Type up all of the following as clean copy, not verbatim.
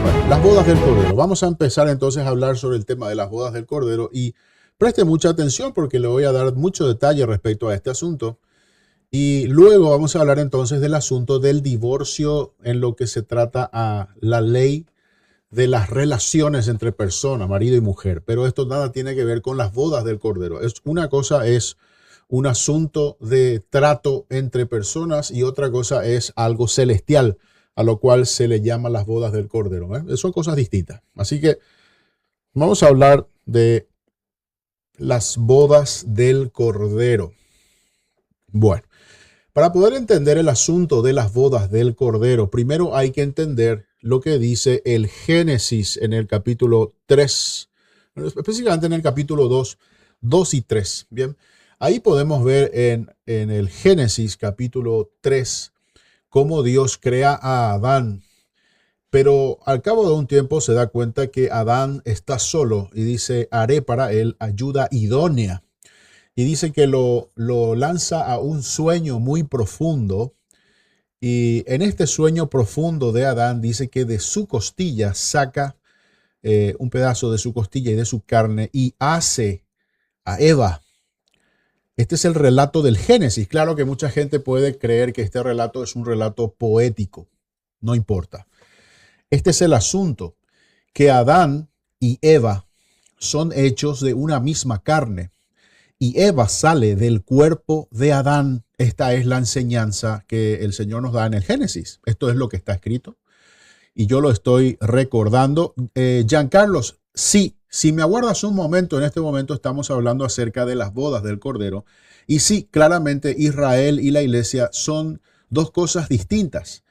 Bueno, las bodas del Cordero. Vamos a empezar entonces a hablar sobre el tema de las bodas del Cordero y preste mucha atención porque le voy a dar mucho detalle respecto a este asunto. Y luego vamos a hablar entonces del asunto del divorcio en lo que se trata a la ley de las relaciones entre personas, marido y mujer. Pero esto nada tiene que ver con las bodas del Cordero. Una cosa es un asunto de trato entre personas y otra cosa es algo celestial, a lo cual se le llama las bodas del Cordero. Son cosas distintas. Así que vamos a hablar de las bodas del Cordero. Bueno, para poder entender el asunto de las bodas del Cordero, primero hay que entender lo que dice el Génesis en el capítulo 3, específicamente en el capítulo 2 y 3. Bien, ahí podemos ver en el Génesis capítulo 3 cómo Dios crea a Adán. Pero al cabo de un tiempo se da cuenta que Adán está solo y dice, haré para él ayuda idónea. Y dice que lo lanza a un sueño muy profundo. Y en este sueño profundo de Adán dice que de su costilla saca un pedazo de su costilla y de su carne y hace a Eva. Este es el relato del Génesis. Claro que mucha gente puede creer que este relato es un relato poético. No importa. Este es el asunto, que Adán y Eva son hechos de una misma carne. Y Eva sale del cuerpo de Adán. Esta es la enseñanza que el Señor nos da en el Génesis. Esto es lo que está escrito. Y yo lo estoy recordando. Giancarlos, sí, si me aguardas un momento, en este momento estamos hablando acerca de las bodas del Cordero. Y sí, claramente Israel y la iglesia son dos cosas distintas.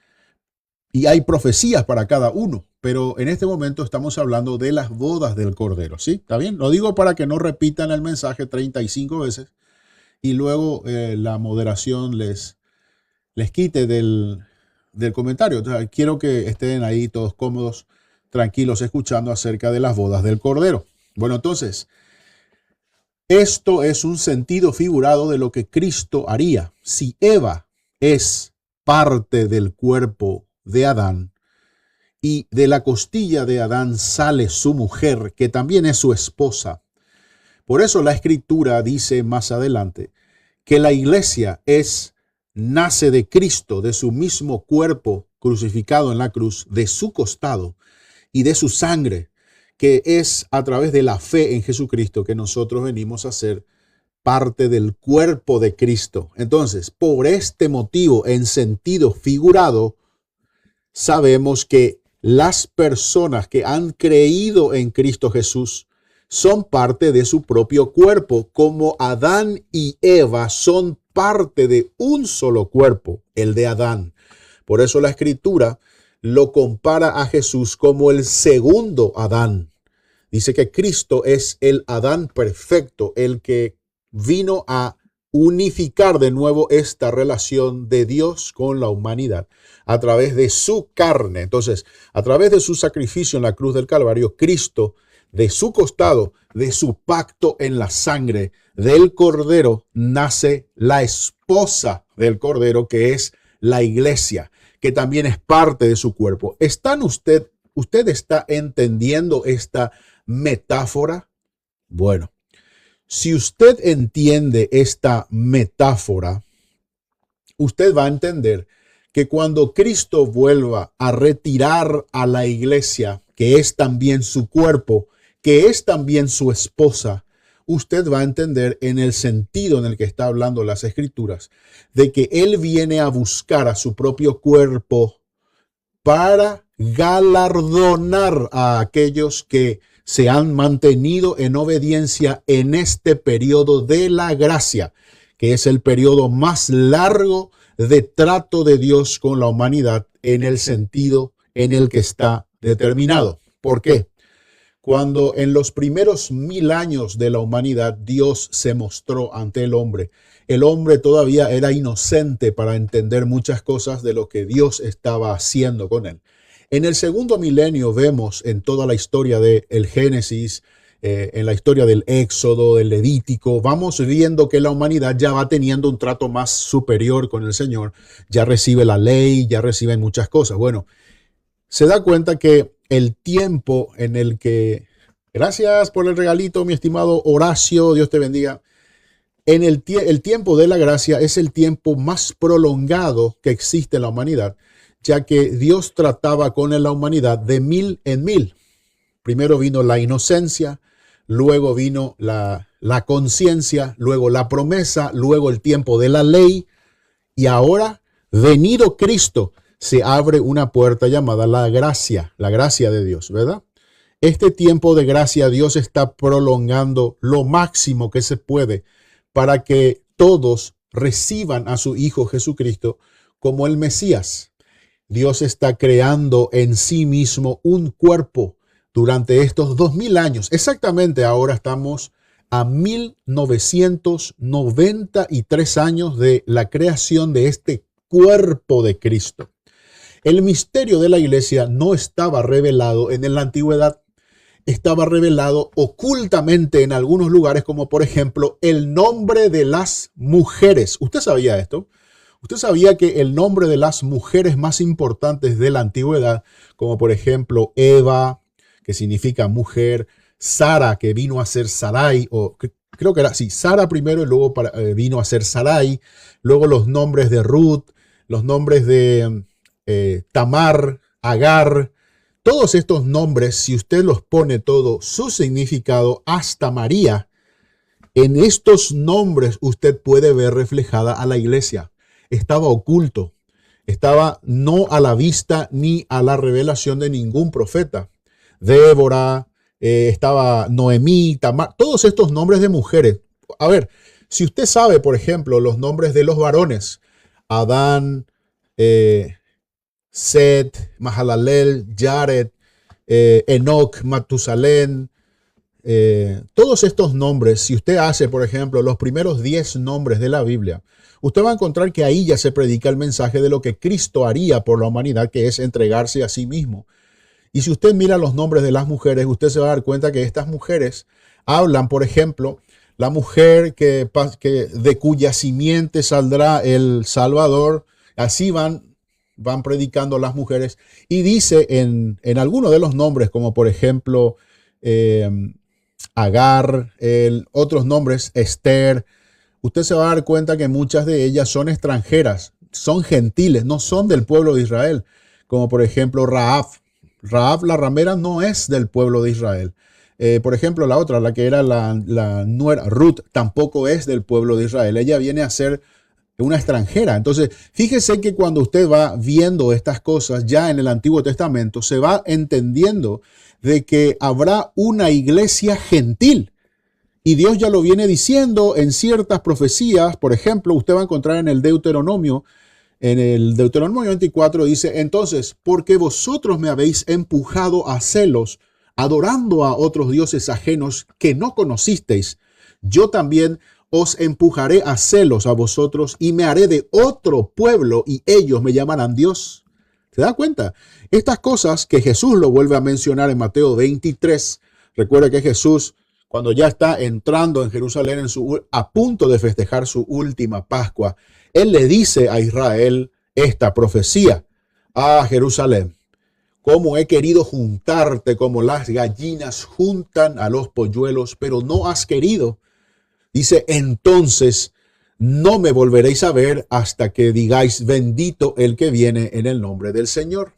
Y hay profecías para cada uno. Pero en este momento estamos hablando de las bodas del Cordero, ¿sí? ¿Está bien? Lo digo para que no repitan el mensaje 35 veces y luego la moderación les quite del comentario. O sea, quiero que estén ahí todos cómodos, tranquilos, escuchando acerca de las bodas del Cordero. Bueno, entonces, esto es un sentido figurado de lo que Cristo haría. Si Eva es parte del cuerpo de Adán, y de la costilla de Adán sale su mujer, que también es su esposa. Por eso la Escritura dice más adelante que la iglesia nace de Cristo, de su mismo cuerpo crucificado en la cruz, de su costado y de su sangre, que es a través de la fe en Jesucristo que nosotros venimos a ser parte del cuerpo de Cristo. Entonces, por este motivo, en sentido figurado, sabemos que las personas que han creído en Cristo Jesús son parte de su propio cuerpo, como Adán y Eva son parte de un solo cuerpo, el de Adán. Por eso la Escritura lo compara a Jesús como el segundo Adán. Dice que Cristo es el Adán perfecto, el que vino a unificar de nuevo esta relación de Dios con la humanidad a través de su carne. Entonces, a través de su sacrificio en la cruz del Calvario, Cristo, de su costado, de su pacto en la sangre del Cordero, nace la esposa del Cordero, que es la iglesia, que también es parte de su cuerpo. ¿Usted está entendiendo esta metáfora? Bueno, si usted entiende esta metáfora, usted va a entender que cuando Cristo vuelva a retirar a la iglesia, que es también su cuerpo, que es también su esposa, usted va a entender en el sentido en el que está hablando las Escrituras, de que Él viene a buscar a su propio cuerpo para galardonar a aquellos que se han mantenido en obediencia en este periodo de la gracia, que es el periodo más largo de trato de Dios con la humanidad en el sentido en el que está determinado. ¿Por qué? Cuando en los primeros 1000 años de la humanidad Dios se mostró ante el hombre todavía era inocente para entender muchas cosas de lo que Dios estaba haciendo con él. En el segundo milenio vemos en toda la historia del Génesis, en la historia del Éxodo, del Levítico, vamos viendo que la humanidad ya va teniendo un trato más superior con el Señor, ya recibe la ley, ya reciben muchas cosas. Bueno, se da cuenta que el tiempo en el que, gracias por el regalito, mi estimado Horacio, Dios te bendiga. El tiempo de la gracia es el tiempo más prolongado que existe en la humanidad, ya que Dios trataba con la humanidad de mil en mil. Primero vino la inocencia, luego vino la conciencia, luego la promesa, luego el tiempo de la ley, y ahora, venido Cristo, se abre una puerta llamada la gracia de Dios, ¿verdad? Este tiempo de gracia Dios está prolongando lo máximo que se puede para que todos reciban a su Hijo Jesucristo como el Mesías. Dios está creando en sí mismo un cuerpo durante estos 2000 años. Exactamente ahora estamos a 1993 años de la creación de este cuerpo de Cristo. El misterio de la iglesia no estaba revelado en la antigüedad. Estaba revelado ocultamente en algunos lugares, como por ejemplo el nombre de las mujeres. ¿Usted sabía esto? ¿Usted sabía que el nombre de las mujeres más importantes de la antigüedad, como por ejemplo Eva, que significa mujer, Sara, que vino a ser Sarai, o creo que era así, Sara primero y luego vino a ser Sarai, luego los nombres de Ruth, los nombres de Tamar, Agar, todos estos nombres, si usted los pone todo su significado hasta María, en estos nombres usted puede ver reflejada a la iglesia. Estaba oculto, estaba no a la vista ni a la revelación de ningún profeta. Débora, estaba Noemí, Tamar, todos estos nombres de mujeres. A ver, si usted sabe, por ejemplo, los nombres de los varones, Adán, Set, Mahalalel, Jared, Enoch, Matusalén, todos estos nombres, si usted hace, por ejemplo, los primeros 10 nombres de la Biblia, usted va a encontrar que ahí ya se predica el mensaje de lo que Cristo haría por la humanidad, que es entregarse a sí mismo. Y si usted mira los nombres de las mujeres, usted se va a dar cuenta que estas mujeres hablan, por ejemplo, la mujer de cuya simiente saldrá el Salvador. Así van predicando las mujeres. Y dice en algunos de los nombres, como por ejemplo Agar, otros nombres, Esther, usted se va a dar cuenta que muchas de ellas son extranjeras, son gentiles, no son del pueblo de Israel. Como por ejemplo Rahab. Rahab la ramera no es del pueblo de Israel. Por ejemplo, la otra, la que era la nuera, Ruth, tampoco es del pueblo de Israel. Ella viene a ser una extranjera. Entonces, fíjese que cuando usted va viendo estas cosas ya en el Antiguo Testamento, se va entendiendo de que habrá una iglesia gentil. Y Dios ya lo viene diciendo en ciertas profecías. Por ejemplo, usted va a encontrar en el Deuteronomio 24 dice, entonces, porque vosotros me habéis empujado a celos, adorando a otros dioses ajenos que no conocisteis, yo también os empujaré a celos a vosotros y me haré de otro pueblo y ellos me llamarán Dios. ¿Se da cuenta? Estas cosas que Jesús lo vuelve a mencionar en Mateo 23. Recuerda que Jesús, cuando ya está entrando en Jerusalén a punto de festejar su última Pascua, Él le dice a Israel esta profecía: a Jerusalén, cómo he querido juntarte como las gallinas juntan a los polluelos, pero no has querido. Dice, entonces no me volveréis a ver hasta que digáis, bendito el que viene en el nombre del Señor.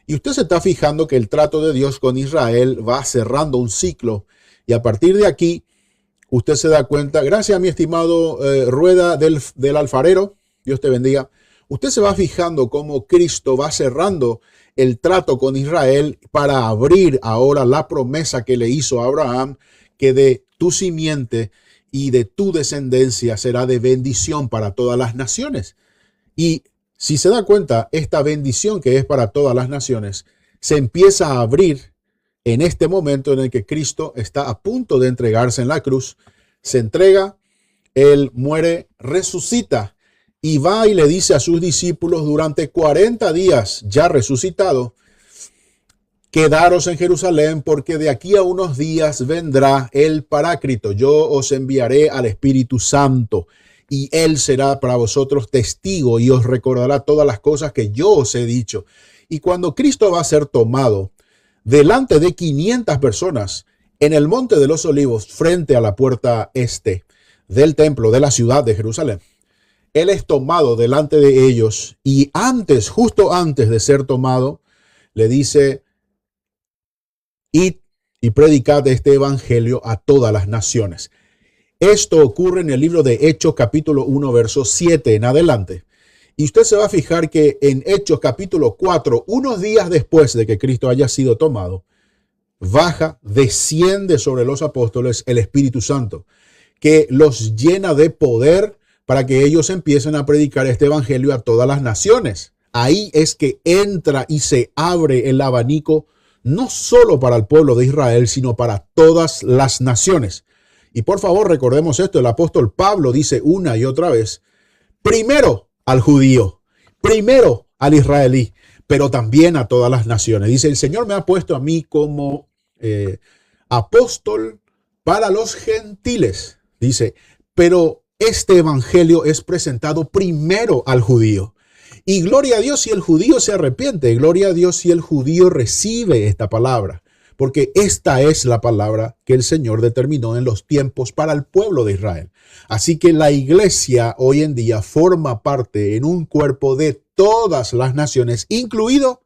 Y usted se está fijando que el trato de Dios con Israel va cerrando un ciclo. Y a partir de aquí, usted se da cuenta, gracias a mi estimado Rueda del Alfarero, Dios te bendiga. Usted se va fijando cómo Cristo va cerrando el trato con Israel para abrir ahora la promesa que le hizo a Abraham, que de tu simiente y de tu descendencia será de bendición para todas las naciones. Y si se da cuenta, esta bendición que es para todas las naciones se empieza a abrir en este momento en el que Cristo está a punto de entregarse en la cruz. Se entrega, Él muere, resucita y va y le dice a sus discípulos durante 40 días ya resucitado, quedaros en Jerusalén porque de aquí a unos días vendrá el Paráclito. Yo os enviaré al Espíritu Santo y Él será para vosotros testigo y os recordará todas las cosas que yo os he dicho. Y cuando Cristo va a ser tomado, delante de 500 personas en el Monte de los Olivos, frente a la puerta este del templo de la ciudad de Jerusalén. Él es tomado delante de ellos y antes, justo antes de ser tomado, le dice: id y predicad este evangelio a todas las naciones. Esto ocurre en el libro de Hechos capítulo 1, verso 7 en adelante. Y usted se va a fijar que en Hechos capítulo 4, unos días después de que Cristo haya sido tomado, desciende sobre los apóstoles el Espíritu Santo, que los llena de poder para que ellos empiecen a predicar este evangelio a todas las naciones. Ahí es que entra y se abre el abanico, no solo para el pueblo de Israel, sino para todas las naciones. Y por favor, recordemos esto: el apóstol Pablo dice una y otra vez, primero al judío, primero al israelí, pero también a todas las naciones. Dice: el Señor me ha puesto a mí como apóstol para los gentiles. Dice, pero este evangelio es presentado primero al judío. Y gloria a Dios si el judío se arrepiente, gloria a Dios si el judío recibe esta palabra, porque esta es la palabra que el Señor determinó en los tiempos para el pueblo de Israel. Así que la iglesia hoy en día forma parte en un cuerpo de todas las naciones, incluido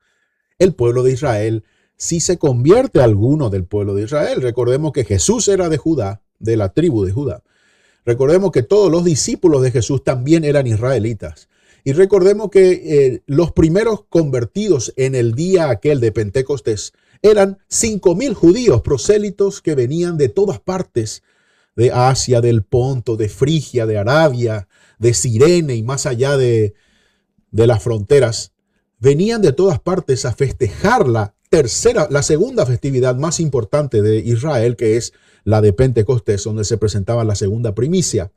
el pueblo de Israel, si se convierte alguno del pueblo de Israel. Recordemos que Jesús era de Judá, de la tribu de Judá. Recordemos que todos los discípulos de Jesús también eran israelitas. Y recordemos que los primeros convertidos en el día aquel de Pentecostés eran 5,000 judíos prosélitos que venían de todas partes, de Asia, del Ponto, de Frigia, de Arabia, de Cirene y más allá de las fronteras. Venían de todas partes a festejar la segunda festividad más importante de Israel, que es la de Pentecostés, donde se presentaba la segunda primicia.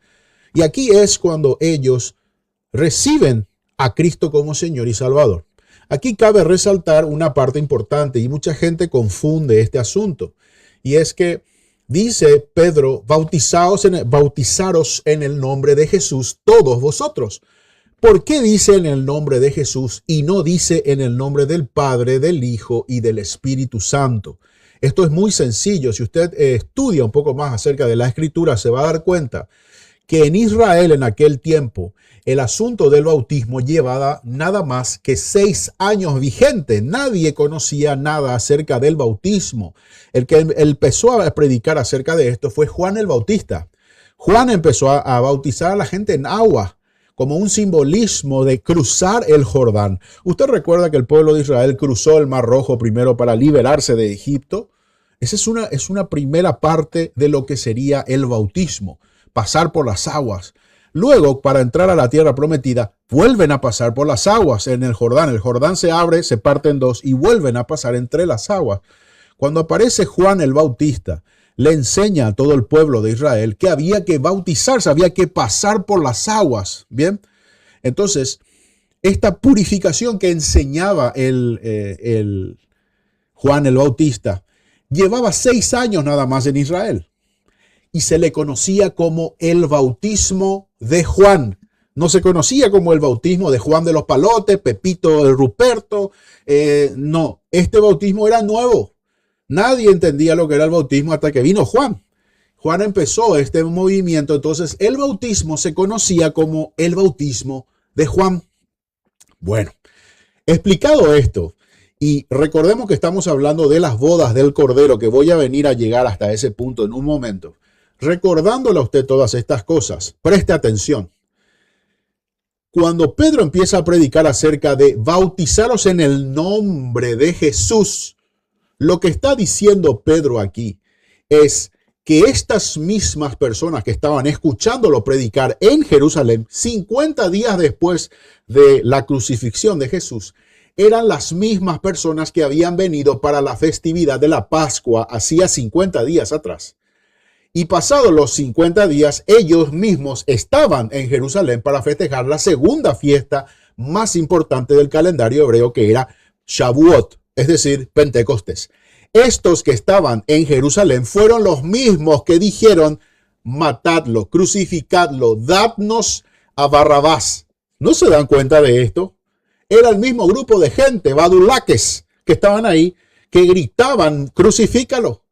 Y aquí es cuando ellos reciben a Cristo como Señor y Salvador. Aquí cabe resaltar una parte importante y mucha gente confunde este asunto. Y es que dice Pedro: bautizaros en el nombre de Jesús todos vosotros. ¿Por qué dice en el nombre de Jesús y no dice en el nombre del Padre, del Hijo y del Espíritu Santo? Esto es muy sencillo. Si usted estudia un poco más acerca de la Escritura, se va a dar cuenta que en Israel en aquel tiempo el asunto del bautismo llevaba nada más que 6 años vigente. Nadie conocía nada acerca del bautismo. El que empezó a predicar acerca de esto fue Juan el Bautista. Juan empezó a bautizar a la gente en agua como un simbolismo de cruzar el Jordán. Usted recuerda que el pueblo de Israel cruzó el Mar Rojo primero para liberarse de Egipto. Esa es una primera parte de lo que sería el bautismo, pasar por las aguas. Luego, para entrar a la tierra prometida, vuelven a pasar por las aguas en el Jordán. El Jordán se abre, se parte en dos y vuelven a pasar entre las aguas. Cuando aparece Juan el Bautista, le enseña a todo el pueblo de Israel que había que bautizarse, había que pasar por las aguas. Bien, entonces, esta purificación que enseñaba el Juan el Bautista llevaba 6 años nada más en Israel. Y se le conocía como el bautismo de Juan. No se conocía como el bautismo de Juan de los Palotes, Pepito de Ruperto. No, este bautismo era nuevo. Nadie entendía lo que era el bautismo hasta que vino Juan. Juan empezó este movimiento, entonces el bautismo se conocía como el bautismo de Juan. Bueno, explicado esto, y recordemos que estamos hablando de las bodas del Cordero, que voy a venir a llegar hasta ese punto en un momento. Recordándole a usted todas estas cosas, preste atención. Cuando Pedro empieza a predicar acerca de bautizaros en el nombre de Jesús, lo que está diciendo Pedro aquí es que estas mismas personas que estaban escuchándolo predicar en Jerusalén 50 días después de la crucifixión de Jesús, eran las mismas personas que habían venido para la festividad de la Pascua hacía 50 días atrás. Y pasados los 50 días, ellos mismos estaban en Jerusalén para festejar la segunda fiesta más importante del calendario hebreo, que era Shavuot, es decir, Pentecostés. Estos que estaban en Jerusalén fueron los mismos que dijeron: matadlo, crucificadlo, dadnos a Barrabás. ¿No se dan cuenta de esto? Era el mismo grupo de gente, badulaques, que estaban ahí, que gritaban, crucifícalo.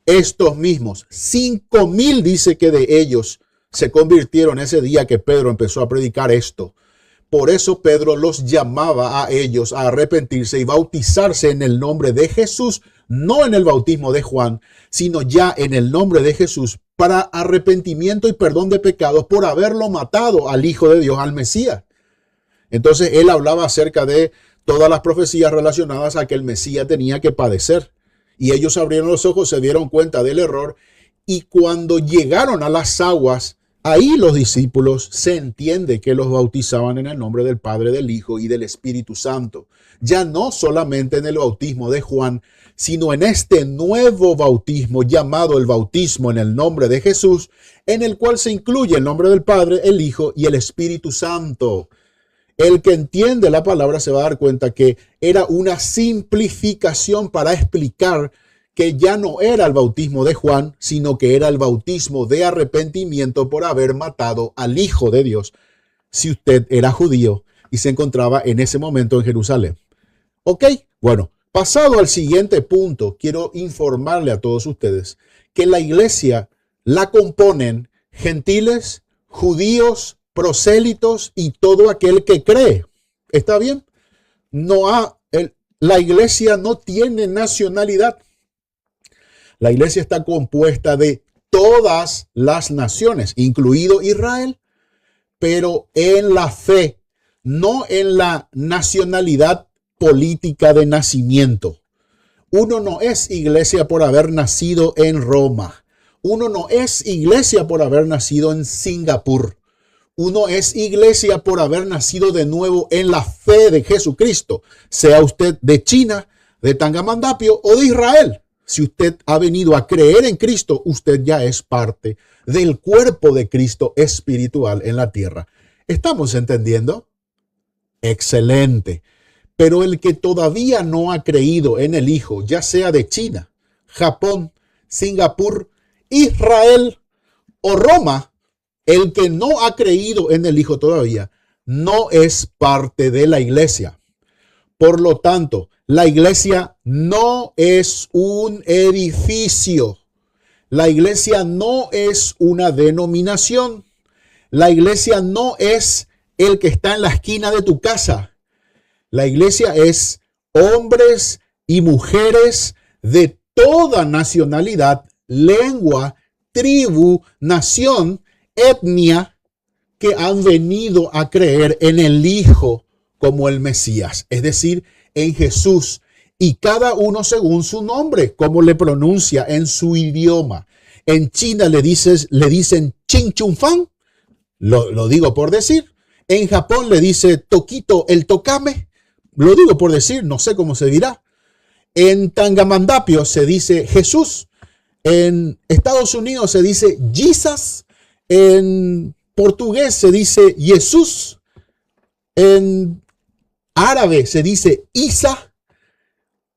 Estos mismos, 5,000 dice que de ellos se convirtieron ese día que Pedro empezó a predicar esto. Por eso Pedro los llamaba a ellos a arrepentirse y bautizarse en el nombre de Jesús, no en el bautismo de Juan, sino ya en el nombre de Jesús, para arrepentimiento y perdón de pecados por haberlo matado al Hijo de Dios, al Mesías. Entonces él hablaba acerca de todas las profecías relacionadas a que el Mesías tenía que padecer. Y ellos abrieron los ojos, se dieron cuenta del error, y cuando llegaron a las aguas, ahí los discípulos se entiende que los bautizaban en el nombre del Padre, del Hijo y del Espíritu Santo. Ya no solamente en el bautismo de Juan, sino en este nuevo bautismo llamado el bautismo en el nombre de Jesús, en el cual se incluye el nombre del Padre, el Hijo y el Espíritu Santo. El que entiende la palabra se va a dar cuenta que era una simplificación para explicar que ya no era el bautismo de Juan, sino que era el bautismo de arrepentimiento por haber matado al Hijo de Dios, si usted era judío y se encontraba en ese momento en Jerusalén. ¿Ok? Bueno, pasado al siguiente punto, quiero informarle a todos ustedes que la iglesia la componen gentiles, judíos, prosélitos y todo aquel que cree. ¿Está bien? La iglesia no tiene nacionalidad. La iglesia está compuesta de todas las naciones, incluido Israel, pero en la fe, no en la nacionalidad política de nacimiento. Uno no es iglesia por haber nacido en Roma. Uno no es iglesia por haber nacido en Singapur. Uno es iglesia por haber nacido de nuevo en la fe de Jesucristo, sea usted de China, de Tangamandapio o de Israel. Si usted ha venido a creer en Cristo, usted ya es parte del cuerpo de Cristo espiritual en la tierra. ¿Estamos entendiendo? Excelente. Pero el que todavía no ha creído en el Hijo, ya sea de China, Japón, Singapur, Israel o Roma, el que no ha creído en el Hijo todavía, no es parte de la iglesia. Por lo tanto, la iglesia no es un edificio. La iglesia no es una denominación. La iglesia no es el que está en la esquina de tu casa. La iglesia es hombres y mujeres de toda nacionalidad, lengua, tribu, nación, etnia, que han venido a creer en el Hijo como el Mesías, es decir, en Jesús, y cada uno según su nombre, como le pronuncia en su idioma. En China le dicen Ching Chung Fan, lo digo por decir. En Japón le dice Tokito el Tokame, lo digo por decir, no sé cómo se dirá. En Tangamandapio se dice Jesús. En Estados Unidos se dice Jesus. En portugués se dice Jesús. En árabe se dice Isa.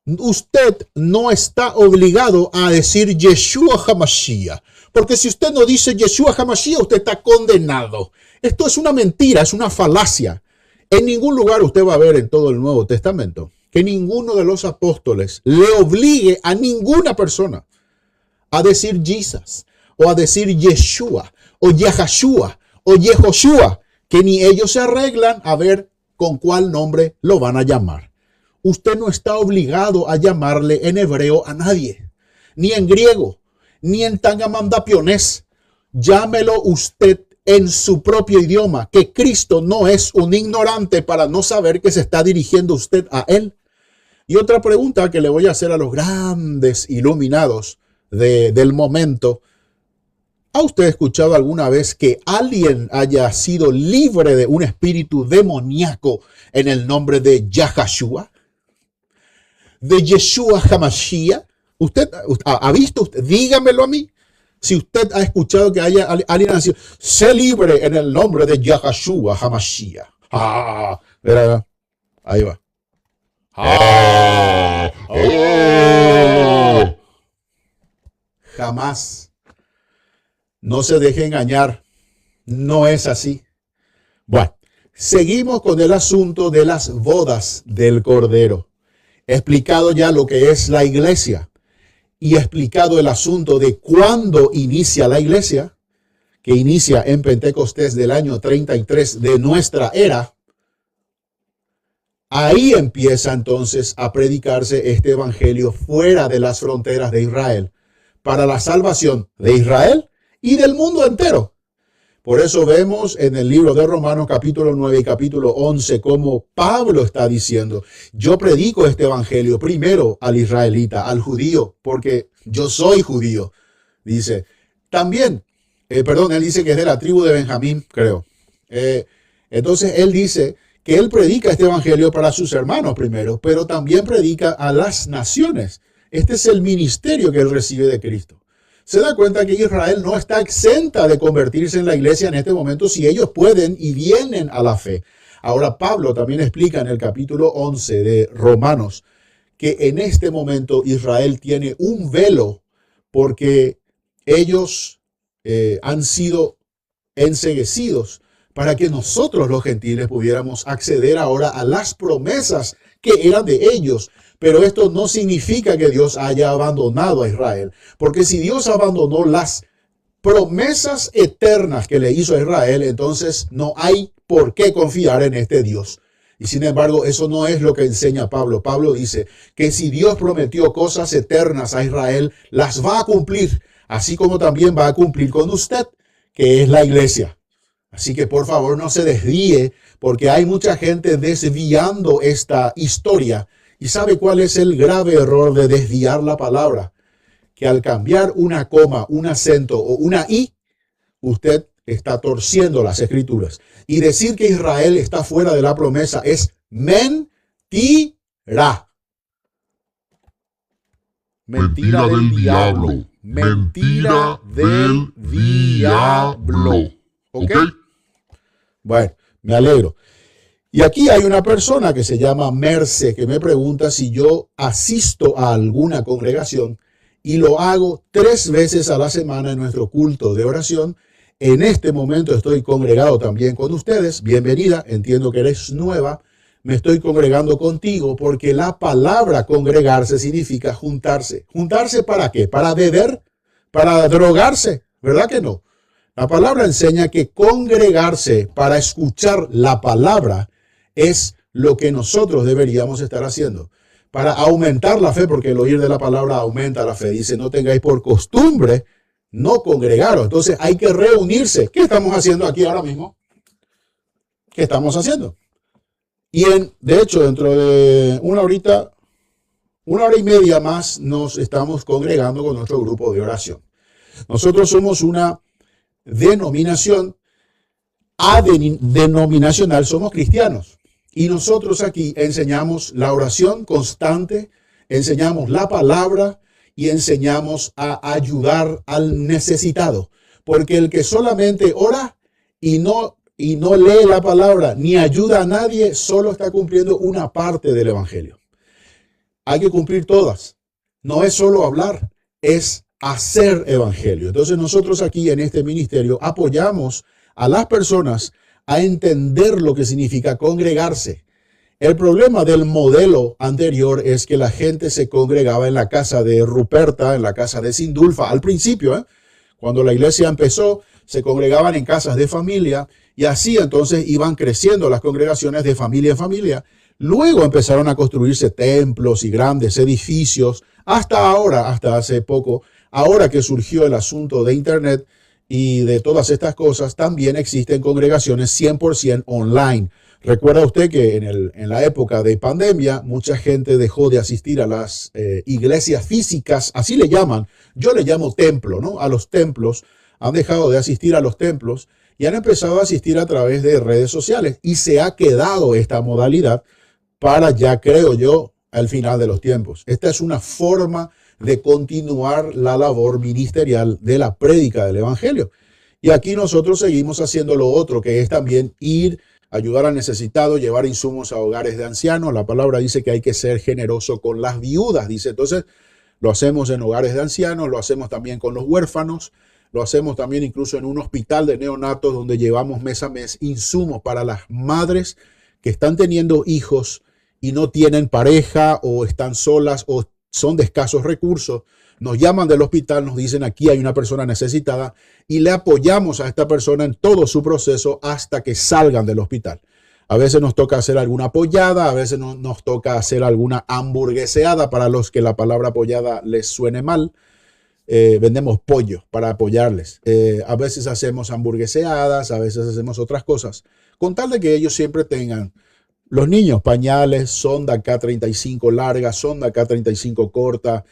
Usted no está obligado a decir Yeshua HaMashiach, porque si usted no dice Yeshua HaMashiach, usted está condenado. Esto es una mentira, es una falacia. En ningún lugar usted va a ver en todo el Nuevo Testamento que ninguno de los apóstoles le obligue a ninguna persona a decir Jesus, o a decir Yeshua, o Yahashua, o Yehoshua, que ni ellos se arreglan a ver con cuál nombre lo van a llamar. Usted no está obligado a llamarle en hebreo a nadie, ni en griego, ni en tangamandapionés. Llámelo usted en su propio idioma, que Cristo no es un ignorante para no saber que se está dirigiendo usted a él. Y otra pregunta que le voy a hacer a los grandes iluminados del momento. ¿Ha usted escuchado alguna vez que alguien haya sido libre de un espíritu demoníaco en el nombre de Yahashua? ¿De Yeshua HaMashiach? ¿Usted ha visto? Dígamelo a mí. Si usted ha escuchado que haya alguien así, sé libre en el nombre de Yahashua HaMashiach. Mira, ahí va. Jamás. No se deje engañar. No es así. Bueno, seguimos con el asunto de las bodas del Cordero. He explicado ya lo que es la iglesia y he explicado el asunto de cuándo inicia la iglesia, que inicia en Pentecostés del año 33 de nuestra era. Ahí empieza entonces a predicarse este evangelio fuera de las fronteras de Israel, para la salvación de Israel y del mundo entero. Por eso vemos en el libro de Romanos capítulo 9 y capítulo 11 como Pablo está diciendo, yo predico este evangelio primero al israelita, al judío, porque yo soy judío. Dice, también, él dice que es de la tribu de Benjamín, creo. Entonces él dice que él predica este evangelio para sus hermanos primero, pero también predica a las naciones. Este es el ministerio que él recibe de Cristo. Se da cuenta que Israel no está exenta de convertirse en la iglesia en este momento si ellos pueden y vienen a la fe. Ahora Pablo también explica en el capítulo 11 de Romanos que en este momento Israel tiene un velo porque ellos han sido enceguecidos para que nosotros los gentiles pudiéramos acceder ahora a las promesas que eran de ellos. Pero esto no significa que Dios haya abandonado a Israel, porque si Dios abandonó las promesas eternas que le hizo a Israel, entonces no hay por qué confiar en este Dios. Y sin embargo, eso no es lo que enseña Pablo. Pablo dice que si Dios prometió cosas eternas a Israel, las va a cumplir, así como también va a cumplir con usted, que es la iglesia. Así que por favor no se desvíe, porque hay mucha gente desviando esta historia. ¿Y sabe cuál es el grave error de desviar la palabra? Que al cambiar una coma, un acento o una i, usted está torciendo las escrituras. Y decir que Israel está fuera de la promesa es mentira. Mentira del diablo. Mentira del diablo. ¿Ok? Bueno, me alegro. Y aquí hay una persona que se llama Merce que me pregunta si yo asisto a alguna congregación y lo hago 3 veces a la semana en nuestro culto de oración. En este momento estoy congregado también con ustedes. Bienvenida, entiendo que eres nueva. Me estoy congregando contigo porque la palabra congregarse significa juntarse. ¿Juntarse para qué? ¿Para beber? ¿Para drogarse? ¿Verdad que no? La palabra enseña que congregarse para escuchar la palabra es lo que nosotros deberíamos estar haciendo para aumentar la fe, porque el oír de la palabra aumenta la fe. Dice, no tengáis por costumbre no congregaros. Entonces hay que reunirse. ¿Qué estamos haciendo aquí ahora mismo? ¿Qué estamos haciendo? Y de hecho, dentro de una hora y media más, nos estamos congregando con nuestro grupo de oración. Nosotros somos una denominación denominacional, somos cristianos. Y nosotros aquí enseñamos la oración constante, enseñamos la palabra y enseñamos a ayudar al necesitado. Porque el que solamente ora y no lee la palabra ni ayuda a nadie, solo está cumpliendo una parte del evangelio. Hay que cumplir todas. No es solo hablar, es hacer evangelio. Entonces nosotros aquí en este ministerio apoyamos a las personas a entender lo que significa congregarse. El problema del modelo anterior es que la gente se congregaba en la casa de Ruperta, en la casa de Sindulfa, al principio, cuando la iglesia empezó, se congregaban en casas de familia y así entonces iban creciendo las congregaciones de familia en familia. Luego empezaron a construirse templos y grandes edificios, hasta ahora, hasta hace poco, ahora que surgió el asunto de Internet y de todas estas cosas, también existen congregaciones 100% online. Recuerda usted que en la época de pandemia, mucha gente dejó de asistir a las iglesias físicas, así le llaman. Yo le llamo templo, ¿no? A los templos. Han dejado de asistir a los templos y han empezado a asistir a través de redes sociales. Y se ha quedado esta modalidad para ya, creo yo, al final de los tiempos. Esta es una forma de continuar la labor ministerial de la prédica del evangelio. Y aquí nosotros seguimos haciendo lo otro, que es también ir, ayudar al necesitado, llevar insumos a hogares de ancianos. La palabra dice que hay que ser generoso con las viudas, dice. Entonces, lo hacemos en hogares de ancianos, lo hacemos también con los huérfanos, lo hacemos también incluso en un hospital de neonatos donde llevamos mes a mes insumos para las madres que están teniendo hijos y no tienen pareja o están solas o son de escasos recursos, nos llaman del hospital, nos dicen aquí hay una persona necesitada y le apoyamos a esta persona en todo su proceso hasta que salgan del hospital. A veces nos toca hacer alguna apoyada, a veces nos toca hacer alguna hamburgueseada para los que la palabra apoyada les suene mal. Vendemos pollo para apoyarles. A veces hacemos hamburgueseadas, a veces hacemos otras cosas, con tal de que ellos siempre tengan, los niños, pañales, sonda K35 larga, sonda K35 corta,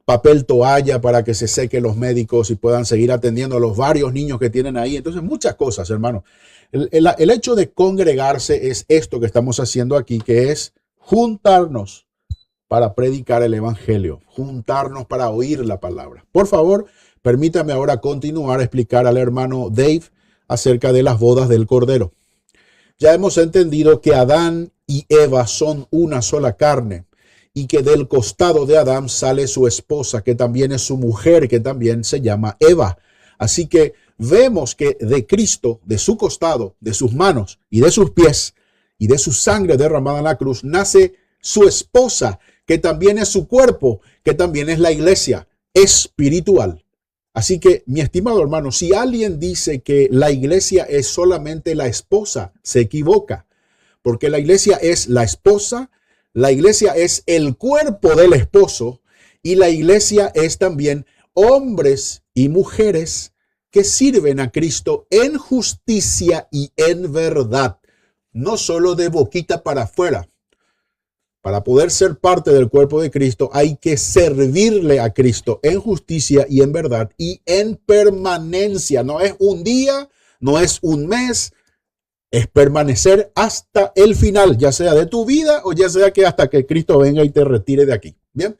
papel toalla para que se sequen los médicos y puedan seguir atendiendo a los varios niños que tienen ahí. Entonces, muchas cosas, hermano. El hecho de congregarse es esto que estamos haciendo aquí, que es juntarnos para predicar el evangelio, juntarnos para oír la palabra. Por favor, permítame ahora continuar a explicar al hermano Dave acerca de las bodas del Cordero. Ya hemos entendido que Adán y Eva son una sola carne y que del costado de Adán sale su esposa, que también es su mujer, que también se llama Eva. Así que vemos que de Cristo, de su costado, de sus manos y de sus pies y de su sangre derramada en la cruz, nace su esposa, que también es su cuerpo, que también es la iglesia espiritual. Así que, mi estimado hermano, si alguien dice que la iglesia es solamente la esposa, se equivoca, porque la iglesia es la esposa, la iglesia es el cuerpo del esposo y la iglesia es también hombres y mujeres que sirven a Cristo en justicia y en verdad, no solo de boquita para afuera. Para poder ser parte del cuerpo de Cristo hay que servirle a Cristo en justicia y en verdad y en permanencia. No es un día, no es un mes, es permanecer hasta el final, ya sea de tu vida o ya sea que hasta que Cristo venga y te retire de aquí. Bien,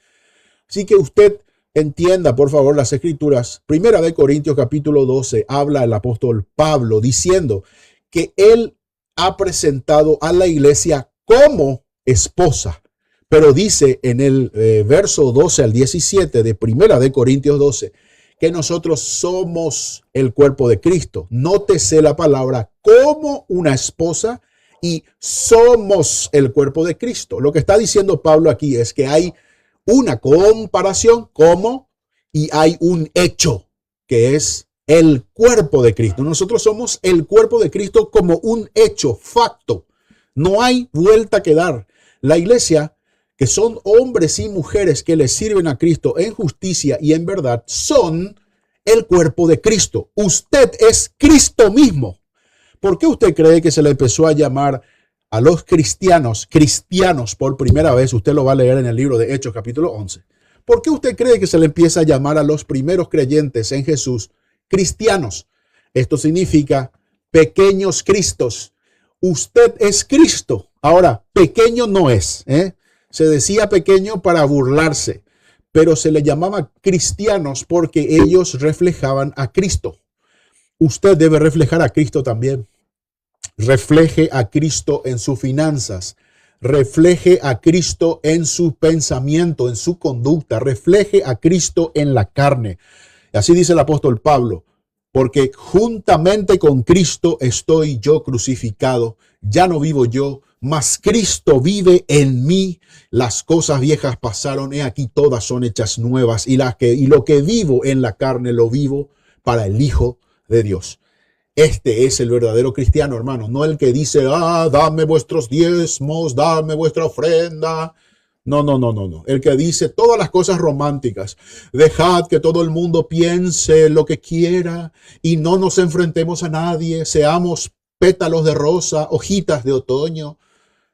así que usted entienda por favor las escrituras. Primera de Corintios capítulo 12 habla el apóstol Pablo diciendo que él ha presentado a la iglesia como esposa, pero dice en el verso 12 al 17 de Primera de Corintios 12 que nosotros somos el cuerpo de Cristo. Nótese la palabra como una esposa y somos el cuerpo de Cristo. Lo que está diciendo Pablo aquí es que hay una comparación como y hay un hecho que es el cuerpo de Cristo. Nosotros somos el cuerpo de Cristo como un hecho, facto. No hay vuelta que dar. La iglesia, que son hombres y mujeres que le sirven a Cristo en justicia y en verdad, son el cuerpo de Cristo. Usted es Cristo mismo. ¿Por qué usted cree que se le empezó a llamar a los cristianos por primera vez? Usted lo va a leer en el libro de Hechos capítulo 11. ¿Por qué usted cree que se le empieza a llamar a los primeros creyentes en Jesús cristianos? Esto significa pequeños Cristos. Usted es Cristo. Ahora, pequeño no es. Se decía pequeño para burlarse, pero se le llamaba cristianos porque ellos reflejaban a Cristo. Usted debe reflejar a Cristo también. Refleje a Cristo en sus finanzas. Refleje a Cristo en su pensamiento, en su conducta. Refleje a Cristo en la carne. Así dice el apóstol Pablo. Porque juntamente con Cristo estoy yo crucificado. Ya no vivo yo, mas Cristo vive en mí. Las cosas viejas pasaron, he aquí todas son hechas nuevas. Y lo que vivo en la carne lo vivo para el Hijo de Dios. Este es el verdadero cristiano, hermano. No el que dice, dame vuestros diezmos, dame vuestra ofrenda. No. El que dice todas las cosas románticas. Dejad que todo el mundo piense lo que quiera y no nos enfrentemos a nadie. Seamos pétalos de rosa, hojitas de otoño.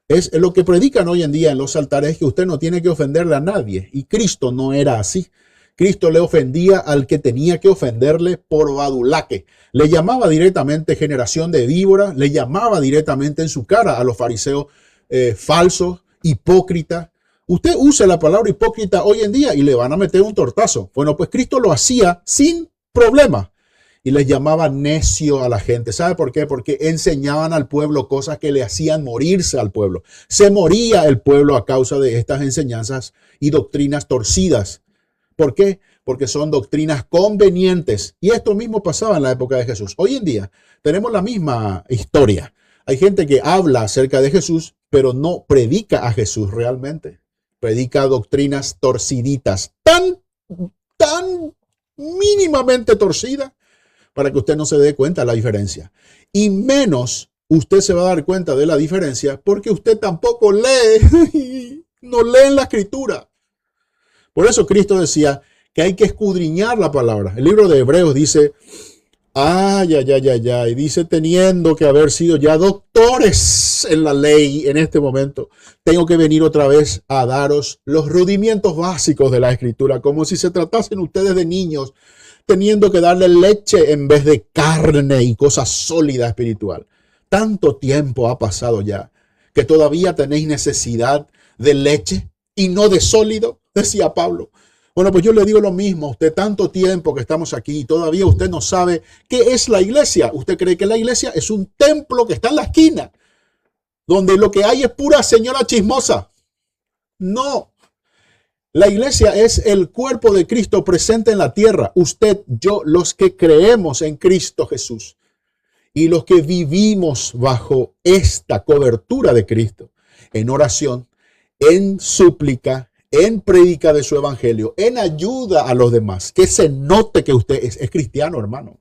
Es lo que predican hoy en día en los altares, que usted no tiene que ofenderle a nadie. Y Cristo no era así. Cristo le ofendía al que tenía que ofenderle por badulaque. Le llamaba directamente generación de víboras. Le llamaba directamente en su cara a los fariseos falsos, hipócritas. Usted usa la palabra hipócrita hoy en día y le van a meter un tortazo. Bueno, pues Cristo lo hacía sin problema y les llamaba necio a la gente. ¿Sabe por qué? Porque enseñaban al pueblo cosas que le hacían morirse al pueblo. Se moría el pueblo a causa de estas enseñanzas y doctrinas torcidas. ¿Por qué? Porque son doctrinas convenientes. Y esto mismo pasaba en la época de Jesús. Hoy en día tenemos la misma historia. Hay gente que habla acerca de Jesús, pero no predica a Jesús realmente. Predica doctrinas torciditas, tan mínimamente torcidas, para que usted no se dé cuenta de la diferencia. Y menos usted se va a dar cuenta de la diferencia porque usted tampoco lee, no lee en la escritura. Por eso Cristo decía que hay que escudriñar la palabra. El libro de Hebreos dice, y dice, teniendo que haber sido ya doctores en la ley en este momento, tengo que venir otra vez a daros los rudimientos básicos de la escritura, como si se tratasen ustedes de niños, teniendo que darle leche en vez de carne y cosa sólida espiritual. Tanto tiempo ha pasado ya que todavía tenéis necesidad de leche y no de sólido, decía Pablo. Bueno, pues yo le digo lo mismo a usted, tanto tiempo que estamos aquí y todavía usted no sabe qué es la iglesia. Usted cree que la iglesia es un templo que está en la esquina, donde lo que hay es pura señora chismosa. No. La iglesia es el cuerpo de Cristo presente en la tierra. Usted, yo, los que creemos en Cristo Jesús y los que vivimos bajo esta cobertura de Cristo, en oración, en súplica, en prédica de su evangelio, en ayuda a los demás. Que se note que usted es cristiano, hermano.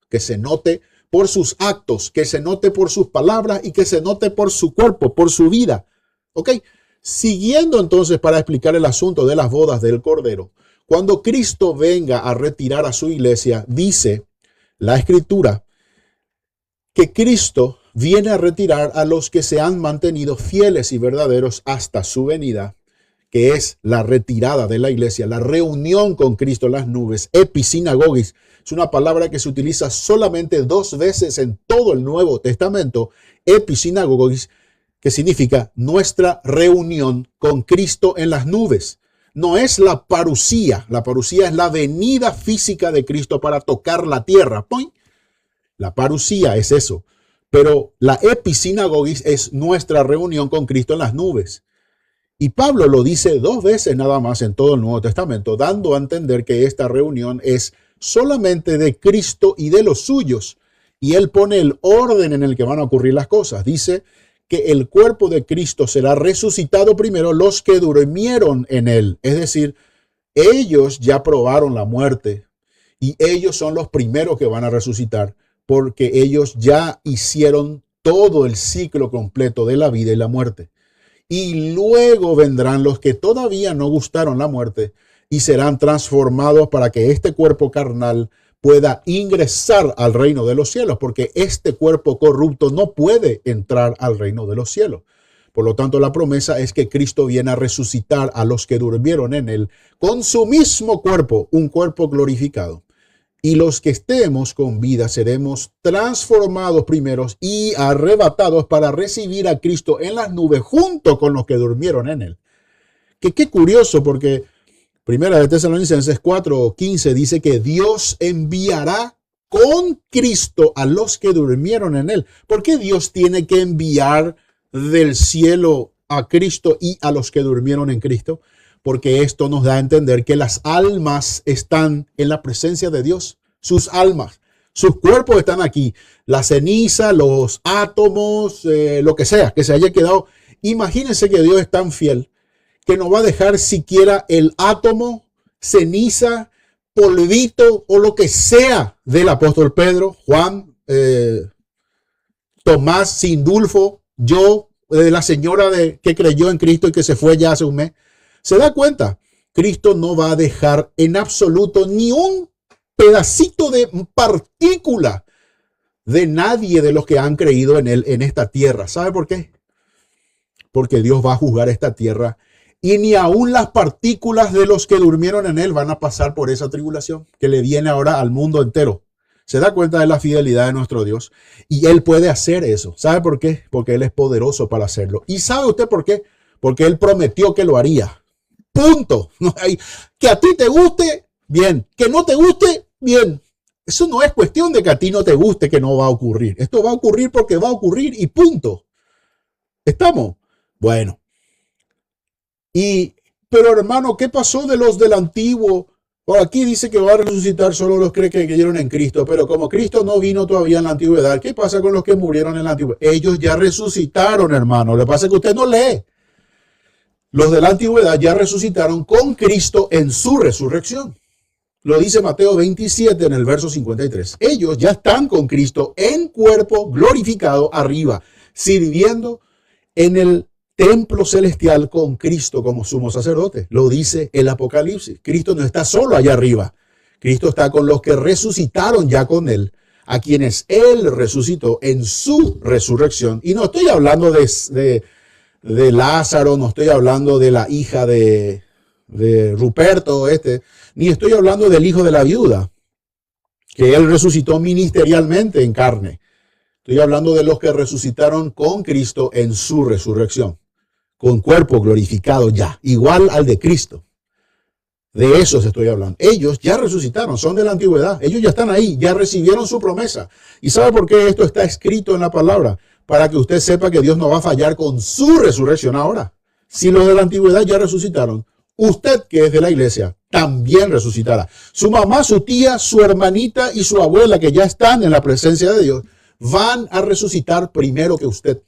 Que se note por sus actos, que se note por sus palabras y que se note por su cuerpo, por su vida. ¿Ok? Siguiendo entonces para explicar el asunto de las bodas del Cordero. Cuando Cristo venga a retirar a su iglesia, dice la Escritura que Cristo viene a retirar a los que se han mantenido fieles y verdaderos hasta su venida, que es la retirada de la iglesia, la reunión con Cristo en las nubes, episinagogis. Es una palabra que se utiliza solamente 2 veces en todo el Nuevo Testamento, episinagogis, que significa nuestra reunión con Cristo en las nubes. No es la parusía es la venida física de Cristo para tocar la tierra. ¡Poing! La parusía es eso, pero la episinagogis es nuestra reunión con Cristo en las nubes. Y Pablo lo dice 2 veces nada más en todo el Nuevo Testamento, dando a entender que esta reunión es solamente de Cristo y de los suyos. Y él pone el orden en el que van a ocurrir las cosas. Dice que el cuerpo de Cristo será resucitado primero los que durmieron en él. Es decir, ellos ya probaron la muerte y ellos son los primeros que van a resucitar porque ellos ya hicieron todo el ciclo completo de la vida y la muerte. Y luego vendrán los que todavía no gustaron la muerte y serán transformados para que este cuerpo carnal pueda ingresar al reino de los cielos, porque este cuerpo corrupto no puede entrar al reino de los cielos. Por lo tanto, la promesa es que Cristo viene a resucitar a los que durmieron en él con su mismo cuerpo, un cuerpo glorificado. Y los que estemos con vida seremos transformados primeros y arrebatados para recibir a Cristo en las nubes junto con los que durmieron en él. Que qué curioso, porque Primera de Tesalonicenses 4:15 dice que Dios enviará con Cristo a los que durmieron en él. ¿Por qué Dios tiene que enviar del cielo a Cristo y a los que durmieron en Cristo? Porque esto nos da a entender que las almas están en la presencia de Dios. Sus almas, sus cuerpos están aquí. La ceniza, los átomos, lo que sea, que se haya quedado. Imagínense que Dios es tan fiel que no va a dejar siquiera el átomo, ceniza, polvito o lo que sea del apóstol Pedro, Juan, Tomás, Sindulfo, yo, la señora que creyó en Cristo y que se fue ya hace un mes. ¿Se da cuenta? Cristo no va a dejar en absoluto ni un pedacito de partícula de nadie de los que han creído en él en esta tierra. ¿Sabe por qué? Porque Dios va a juzgar esta tierra y ni aún las partículas de los que durmieron en él van a pasar por esa tribulación que le viene ahora al mundo entero. ¿Se da cuenta de la fidelidad de nuestro Dios? Y él puede hacer eso. ¿Sabe por qué? Porque él es poderoso para hacerlo. ¿Y sabe usted por qué? Porque él prometió que lo haría. Punto. Que a ti te guste, bien. Que no te guste, bien. Eso no es cuestión de que a ti no te guste, que no va a ocurrir. Esto va a ocurrir porque va a ocurrir y punto. ¿Estamos? Bueno. Pero hermano, ¿qué pasó de los del antiguo Por aquí dice que va a resucitar solo los que creyeron en Cristo, pero como Cristo no vino todavía en la antigüedad, ¿qué pasa con los que murieron en la antigüedad? Ellos ya resucitaron, hermano. Lo que pasa es que usted no lee. Los de la antigüedad ya resucitaron con Cristo en su resurrección. Lo dice Mateo 27 en el verso 53. Ellos ya están con Cristo en cuerpo glorificado arriba, sirviendo en el templo celestial con Cristo como sumo sacerdote. Lo dice el Apocalipsis. Cristo no está solo allá arriba. Cristo está con los que resucitaron ya con él, a quienes él resucitó en su resurrección. Y no estoy hablando de Lázaro, no estoy hablando de la hija de Ruperto, ni estoy hablando del hijo de la viuda, que él resucitó ministerialmente en carne. Estoy hablando de los que resucitaron con Cristo en su resurrección, con cuerpo glorificado ya, igual al de Cristo. De esos estoy hablando. Ellos ya resucitaron, son de la antigüedad. Ellos ya están ahí, ya recibieron su promesa. ¿Y sabe por qué esto está escrito en la palabra? Para que usted sepa que Dios no va a fallar con su resurrección ahora. Si los de la antigüedad ya resucitaron, usted que es de la iglesia también resucitará. Su mamá, su tía, su hermanita y su abuela que ya están en la presencia de Dios van a resucitar primero que usted.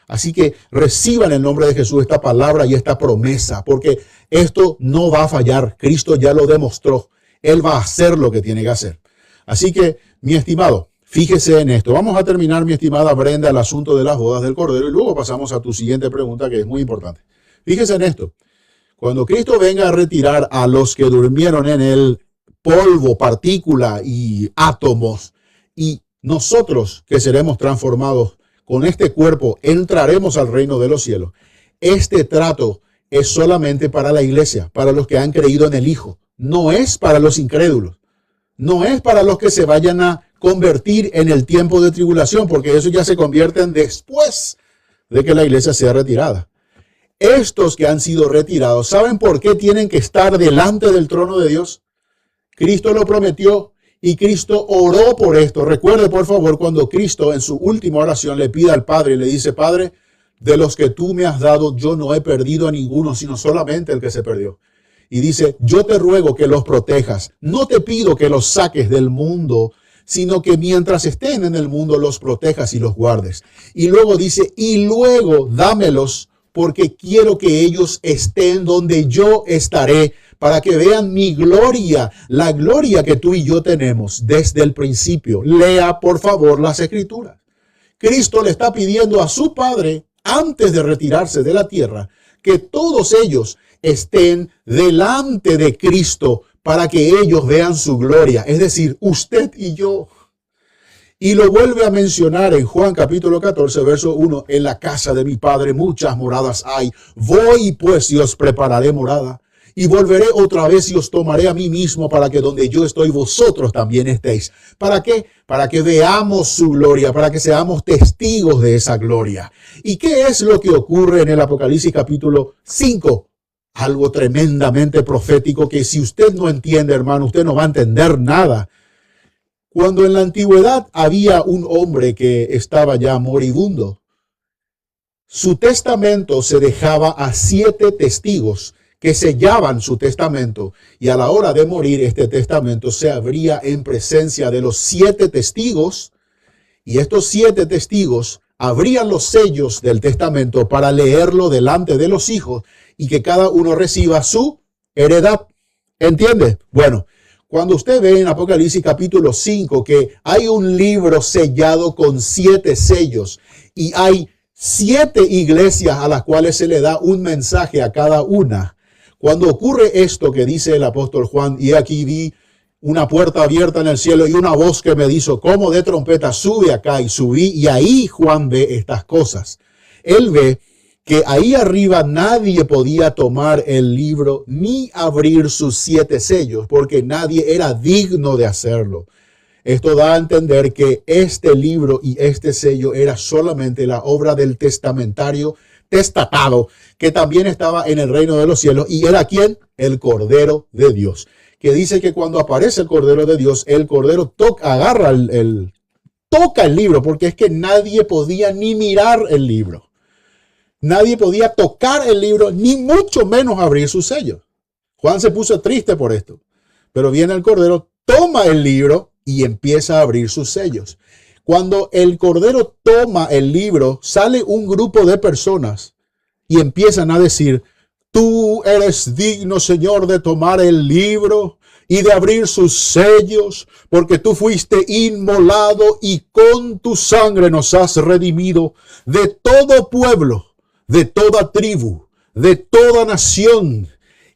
Así que reciban en el nombre de Jesús esta palabra y esta promesa, porque esto no va a fallar. Cristo ya lo demostró. Él va a hacer lo que tiene que hacer. Así que, mi estimado, fíjese en esto. Vamos a terminar, mi estimada Brenda, el asunto de las bodas del Cordero y luego pasamos a tu siguiente pregunta, que es muy importante. Fíjese en esto. Cuando Cristo venga a retirar a los que durmieron en el polvo, partícula y átomos, y nosotros que seremos transformados con este cuerpo, entraremos al reino de los cielos. Este trato es solamente para la iglesia, para los que han creído en el Hijo. No es para los incrédulos. No es para los que se vayan a convertir en el tiempo de tribulación, porque eso ya se convierten después de que la iglesia sea retirada. Estos que han sido retirados, ¿saben por qué tienen que estar delante del trono de Dios? Cristo lo prometió y Cristo oró por esto. Recuerde, por favor, cuando Cristo en su última oración le pide al Padre y le dice: Padre, de los que tú me has dado, yo no he perdido a ninguno, sino solamente el que se perdió. Y dice: yo te ruego que los protejas. No te pido que los saques del mundo, sino que mientras estén en el mundo los protejas y los guardes. Y luego dice: y luego dámelos, porque quiero que ellos estén donde yo estaré, para que vean mi gloria, la gloria que tú y yo tenemos desde el principio. Lea, por favor, las Escrituras. Cristo le está pidiendo a su Padre, antes de retirarse de la tierra, que todos ellos estén delante de Cristo para que ellos vean su gloria, es decir, usted y yo. Y lo vuelve a mencionar en Juan capítulo 14, verso 1, en la casa de mi Padre muchas moradas hay. Voy pues y os prepararé morada. Y volveré otra vez y os tomaré a mí mismo, para que donde yo estoy vosotros también estéis. ¿Para qué? Para que veamos su gloria, para que seamos testigos de esa gloria. ¿Y qué es lo que ocurre en el Apocalipsis capítulo 5? Algo tremendamente profético que si usted no entiende, hermano, usted no va a entender nada. Cuando en la antigüedad había un hombre que estaba ya moribundo, su testamento se dejaba a 7 testigos que sellaban su testamento, y a la hora de morir este testamento se abría en presencia de los 7 testigos, y estos 7 testigos abrían los sellos del testamento para leerlo delante de los hijos y que cada uno reciba su heredad. ¿Entiende? Bueno, cuando usted ve en Apocalipsis capítulo 5 que hay un libro sellado con 7 sellos y hay 7 iglesias a las cuales se le da un mensaje a cada una, cuando ocurre esto que dice el apóstol Juan: y aquí vi una puerta abierta en el cielo y una voz que me dijo como de trompeta: sube acá. Y subí, y ahí Juan ve estas cosas. Él ve que ahí arriba nadie podía tomar el libro ni abrir sus 7 sellos, porque nadie era digno de hacerlo. Esto da a entender que este libro y este sello era solamente la obra del testamentario testatado, que también estaba en el reino de los cielos, y era ¿quién? El Cordero de Dios, que dice que cuando aparece el Cordero de Dios, el Cordero agarra toca el libro, porque es que nadie podía ni mirar el libro. Nadie podía tocar el libro, ni mucho menos abrir su sello. Juan se puso triste por esto, Pero viene el Cordero, toma el libro y empieza a abrir sus sellos. Cuando el Cordero toma el libro, sale un grupo de personas y empiezan a decir: tú eres digno, Señor, de tomar el libro y de abrir sus sellos, porque tú fuiste inmolado y con tu sangre nos has redimido de todo pueblo, de toda tribu, de toda nación,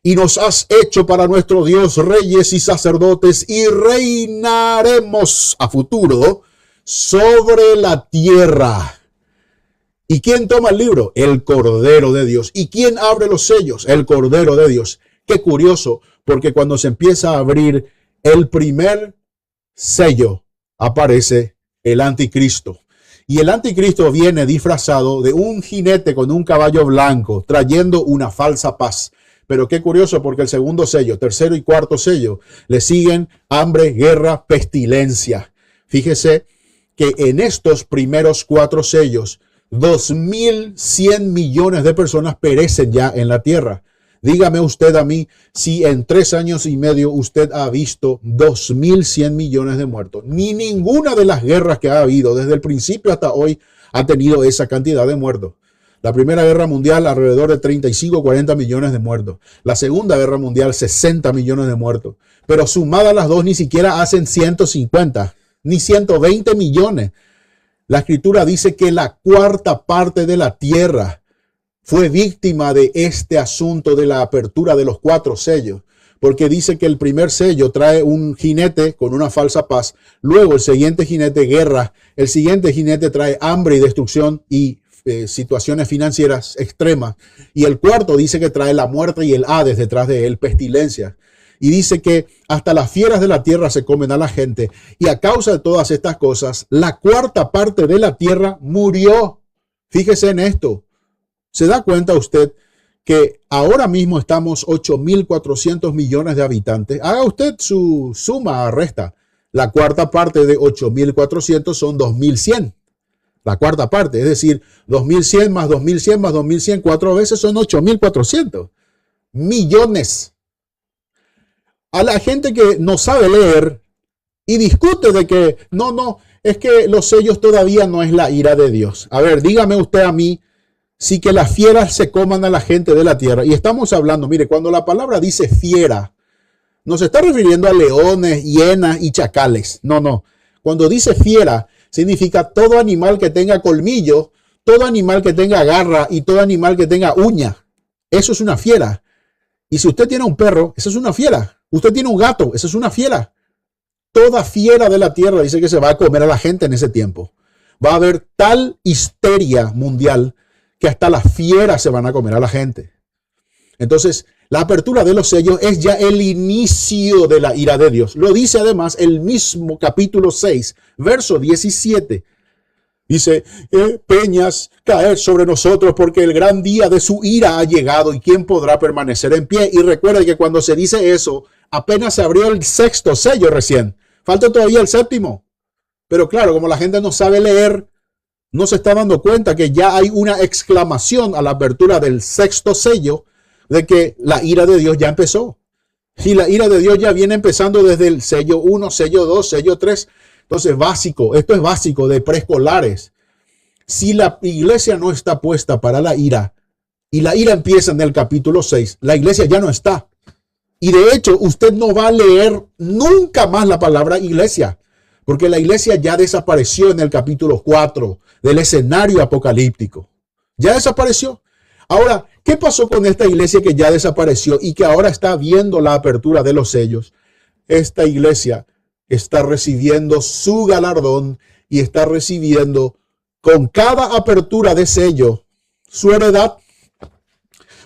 y nos has hecho para nuestro Dios reyes y sacerdotes, y reinaremos a futuro sobre la tierra. ¿Y quién toma el libro? El Cordero de Dios. ¿Y quién abre los sellos? El Cordero de Dios. Qué curioso, porque cuando se empieza a abrir el primer sello, aparece el anticristo. Y el anticristo viene disfrazado de un jinete con un caballo blanco, trayendo una falsa paz. Pero qué curioso, porque el segundo sello, tercero y cuarto sello, le siguen hambre, guerra, pestilencia. Fíjese que en estos primeros 4 sellos, 2.100 millones de personas perecen ya en la tierra. Dígame usted a mí si en 3 años y medio usted ha visto 2.100 millones de muertos. Ni ninguna de las guerras que ha habido desde el principio hasta hoy ha tenido esa cantidad de muertos. La Primera Guerra Mundial, alrededor de 35, 40 millones de muertos. La Segunda Guerra Mundial, 60 millones de muertos. Pero sumadas las dos, ni siquiera hacen 150, ni 120 millones. La Escritura dice que la cuarta parte de la tierra fue víctima de este asunto de la apertura de los 4 sellos, porque dice que el primer sello trae un jinete con una falsa paz, luego el siguiente jinete guerra, el siguiente jinete trae hambre y destrucción y situaciones financieras extremas, y el cuarto dice que trae la muerte y el Hades detrás de él, pestilencia. Y dice que hasta las fieras de la tierra se comen a la gente. Y a causa de todas estas cosas, la cuarta parte de la tierra murió. Fíjese en esto. ¿Se da cuenta usted que ahora mismo estamos 8.400 millones de habitantes? Haga usted su suma, resta. La cuarta parte de 8.400 son 2.100. La cuarta parte, es decir, 2.100 más 2.100 más 2.100, 4 veces son 8.400 millones. A la gente que no sabe leer y discute de que no, es que los sellos todavía no es la ira de Dios. A ver, dígame usted a mí si que las fieras se coman a la gente de la tierra. Y estamos hablando, mire, cuando la palabra dice fiera, no se está refiriendo a leones, hienas y chacales. No. Cuando dice fiera, significa todo animal que tenga colmillo, todo animal que tenga garra y todo animal que tenga uña. Eso es una fiera. Y si usted tiene un perro, eso es una fiera. Usted tiene un gato, esa es una fiera. Toda fiera de la tierra dice que se va a comer a la gente en ese tiempo. Va a haber tal histeria mundial que hasta las fieras se van a comer a la gente. Entonces, la apertura de los sellos es ya el inicio de la ira de Dios. Lo dice además el mismo capítulo 6, verso 17. Dice, peñas caer sobre nosotros porque el gran día de su ira ha llegado y quién podrá permanecer en pie. Y recuerda que cuando se dice eso, apenas se abrió el 6º sello recién. Falta todavía el 7º. Pero claro, como la gente no sabe leer, no se está dando cuenta que ya hay una exclamación a la apertura del 6º sello de que la ira de Dios ya empezó. Y la ira de Dios ya viene empezando desde el sello 1, sello 2, sello 3. Entonces, esto es básico de preescolares. Si la iglesia no está puesta para la ira, y la ira empieza en el capítulo 6, la iglesia ya no está. Y de hecho, usted no va a leer nunca más la palabra iglesia, porque la iglesia ya desapareció en el capítulo 4 del escenario apocalíptico. Ya desapareció. Ahora, ¿qué pasó con esta iglesia que ya desapareció y que ahora está viendo la apertura de los sellos? Esta iglesia está recibiendo su galardón y está recibiendo con cada apertura de sello su heredad.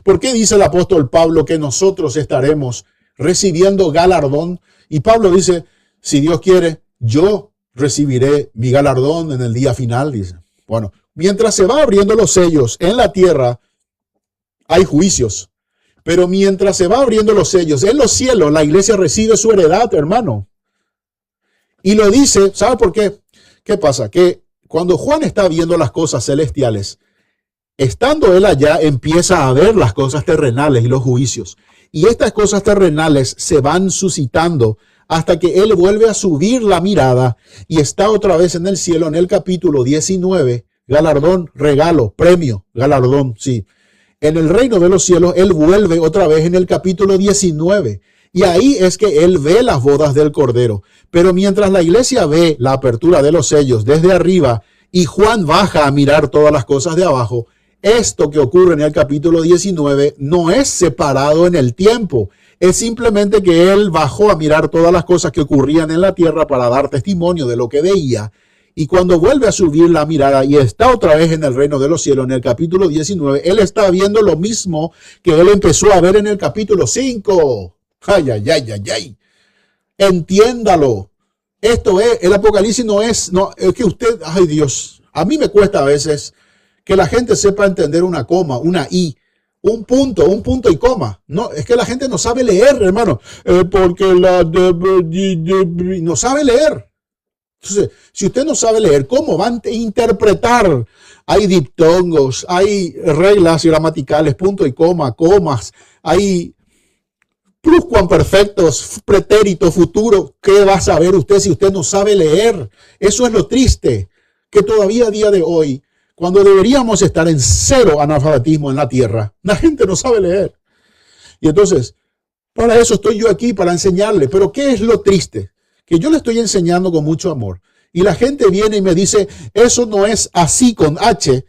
¿Por qué dice el apóstol Pablo que nosotros estaremos recibiendo galardón? Y Pablo dice, si Dios quiere, yo recibiré mi galardón en el día final, dice. Bueno, mientras se va abriendo los sellos en la tierra, hay juicios. Pero mientras se va abriendo los sellos en los cielos, la iglesia recibe su heredad, hermano. Y lo dice, ¿sabe por qué? ¿Qué pasa? Que cuando Juan está viendo las cosas celestiales, estando él allá, empieza a ver las cosas terrenales y los juicios. Y estas cosas terrenales se van suscitando hasta que Él vuelve a subir la mirada y está otra vez en el cielo en el capítulo 19, galardón, regalo, premio, galardón, sí. En el reino de los cielos, Él vuelve otra vez en el capítulo 19. Y ahí es que Él ve las bodas del Cordero. Pero mientras la iglesia ve la apertura de los sellos desde arriba y Juan baja a mirar todas las cosas de abajo, esto que ocurre en el capítulo 19 no es separado en el tiempo. Es simplemente que Él bajó a mirar todas las cosas que ocurrían en la tierra para dar testimonio de lo que veía. Y cuando vuelve a subir la mirada y está otra vez en el reino de los cielos, en el capítulo 19, Él está viendo lo mismo que Él empezó a ver en el capítulo 5. Ay, ay, ay, ay, ay. Entiéndalo. Esto es, el Apocalipsis no es que usted, ay Dios, a mí me cuesta a veces que la gente sepa entender una coma, una i, un punto y coma. No, es que la gente no sabe leer, hermano, porque no sabe leer. Entonces, si usted no sabe leer, ¿cómo van a interpretar? Hay diptongos, hay reglas gramaticales, punto y coma, comas, hay pluscuamperfectos, pretérito, futuro. ¿Qué va a saber usted si usted no sabe leer? Eso es lo triste, que todavía a día de hoy, cuando deberíamos estar en cero analfabetismo en la tierra, la gente no sabe leer. Y entonces, para eso estoy yo aquí, para enseñarle. Pero ¿qué es lo triste? Que yo le estoy enseñando con mucho amor. Y la gente viene y me dice, eso no es así con H,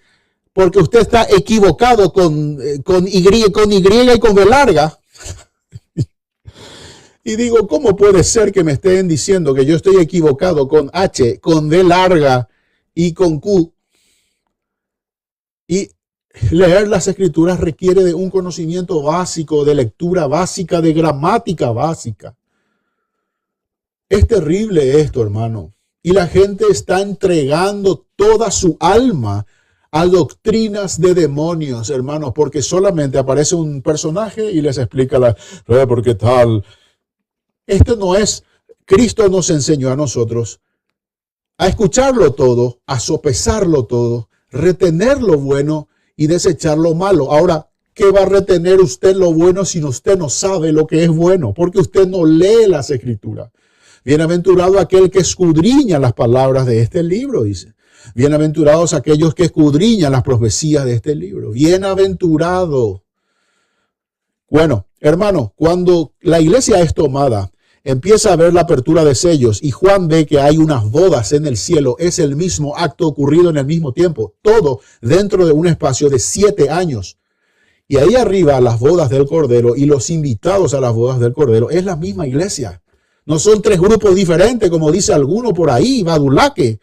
porque usted está equivocado con Y y con B larga. Y digo, ¿cómo puede ser que me estén diciendo que yo estoy equivocado con H, con B larga y con Q? Y leer las escrituras requiere de un conocimiento básico, de lectura básica, de gramática básica. Es terrible esto, hermano. Y la gente está entregando toda su alma a doctrinas de demonios, hermanos, porque solamente aparece un personaje y les explica ¿por qué tal? Esto no es, Cristo nos enseñó a nosotros a escucharlo todo, a sopesarlo todo, retener lo bueno y desechar lo malo. Ahora, ¿qué va a retener usted lo bueno si usted no sabe lo que es bueno? Porque usted no lee las escrituras. Bienaventurado aquel que escudriña las palabras de este libro, dice. Bienaventurados aquellos que escudriñan las profecías de este libro. Bienaventurado. Bueno, hermano, cuando la iglesia es tomada, empieza a ver la apertura de sellos y Juan ve que hay unas bodas en el cielo. Es el mismo acto ocurrido en el mismo tiempo. Todo dentro de un espacio de 7 años. Y ahí arriba las bodas del Cordero y los invitados a las bodas del Cordero es la misma iglesia. No son 3 grupos diferentes, como dice alguno por ahí, badulaque.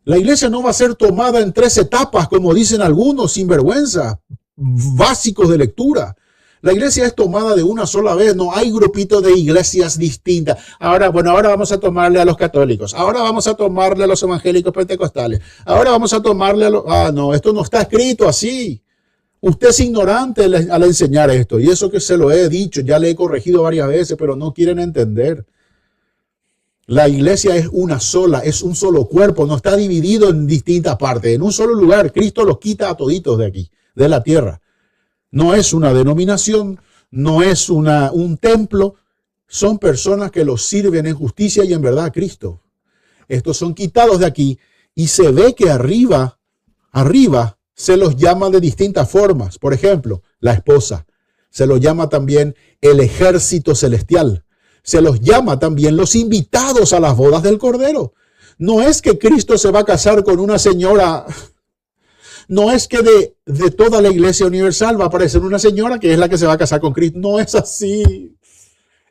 La iglesia no va a ser tomada en 3 etapas, como dicen algunos, sinvergüenza, básicos de lectura. La iglesia es tomada de una sola vez, no hay grupitos de iglesias distintas. Ahora vamos a tomarle a los católicos, ahora vamos a tomarle a los evangélicos pentecostales, ahora vamos a tomarle a los... no, esto no está escrito así. Usted es ignorante al enseñar esto, y eso que se lo he dicho, ya le he corregido varias veces, pero no quieren entender. La iglesia es una sola, es un solo cuerpo, no está dividido en distintas partes, en un solo lugar. Cristo los quita a toditos de aquí, de la tierra. No es una denominación, no es un templo, son personas que los sirven en justicia y en verdad a Cristo. Estos son quitados de aquí y se ve que arriba se los llama de distintas formas. Por ejemplo, la esposa, se los llama también el ejército celestial. Se los llama también los invitados a las bodas del Cordero. No es que Cristo se va a casar con una señora, no es que de toda la iglesia universal va a aparecer una señora que es la que se va a casar con Cristo. No es así.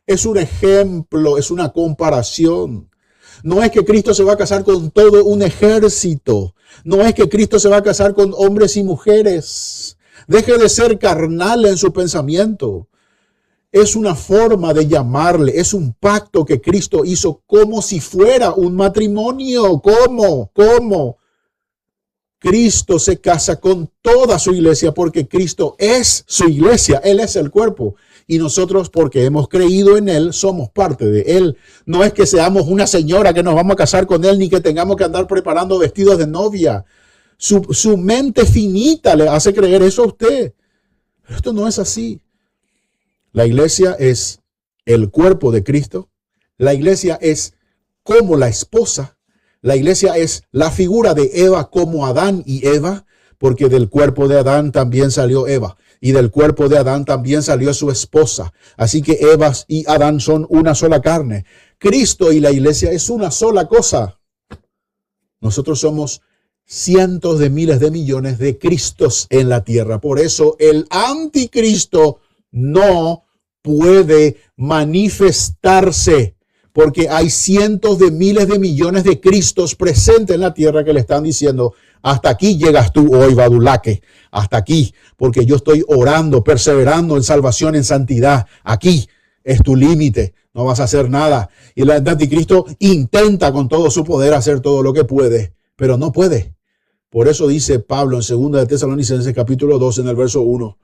Es un ejemplo, es una comparación. No es que Cristo se va a casar con todo un ejército. No es que Cristo se va a casar con hombres y mujeres. Deje de ser carnal en su pensamiento. Es una forma de llamarle, es un pacto que Cristo hizo como si fuera un matrimonio. ¿Cómo? Cristo se casa con toda su iglesia porque Cristo es su iglesia, Él es el cuerpo. Y nosotros, porque hemos creído en Él, somos parte de Él. No es que seamos una señora que nos vamos a casar con Él, ni que tengamos que andar preparando vestidos de novia. Su mente finita le hace creer eso a usted. Esto no es así. La iglesia es el cuerpo de Cristo. La iglesia es como la esposa. La iglesia es la figura de Eva como Adán y Eva, porque del cuerpo de Adán también salió Eva. Y del cuerpo de Adán también salió su esposa. Así que Eva y Adán son una sola carne. Cristo y la iglesia es una sola cosa. Nosotros somos cientos de miles de millones de Cristos en la tierra. Por eso el anticristo no puede manifestarse, porque hay cientos de miles de millones de Cristos presentes en la tierra que le están diciendo: hasta aquí llegas tú hoy, Badulaque, hasta aquí, porque yo estoy orando, perseverando en salvación, en santidad. Aquí es tu límite, no vas a hacer nada. Y el anticristo intenta con todo su poder hacer todo lo que puede, pero no puede. Por eso dice Pablo en 2 de Tesalonicenses capítulo 2 en el verso 1.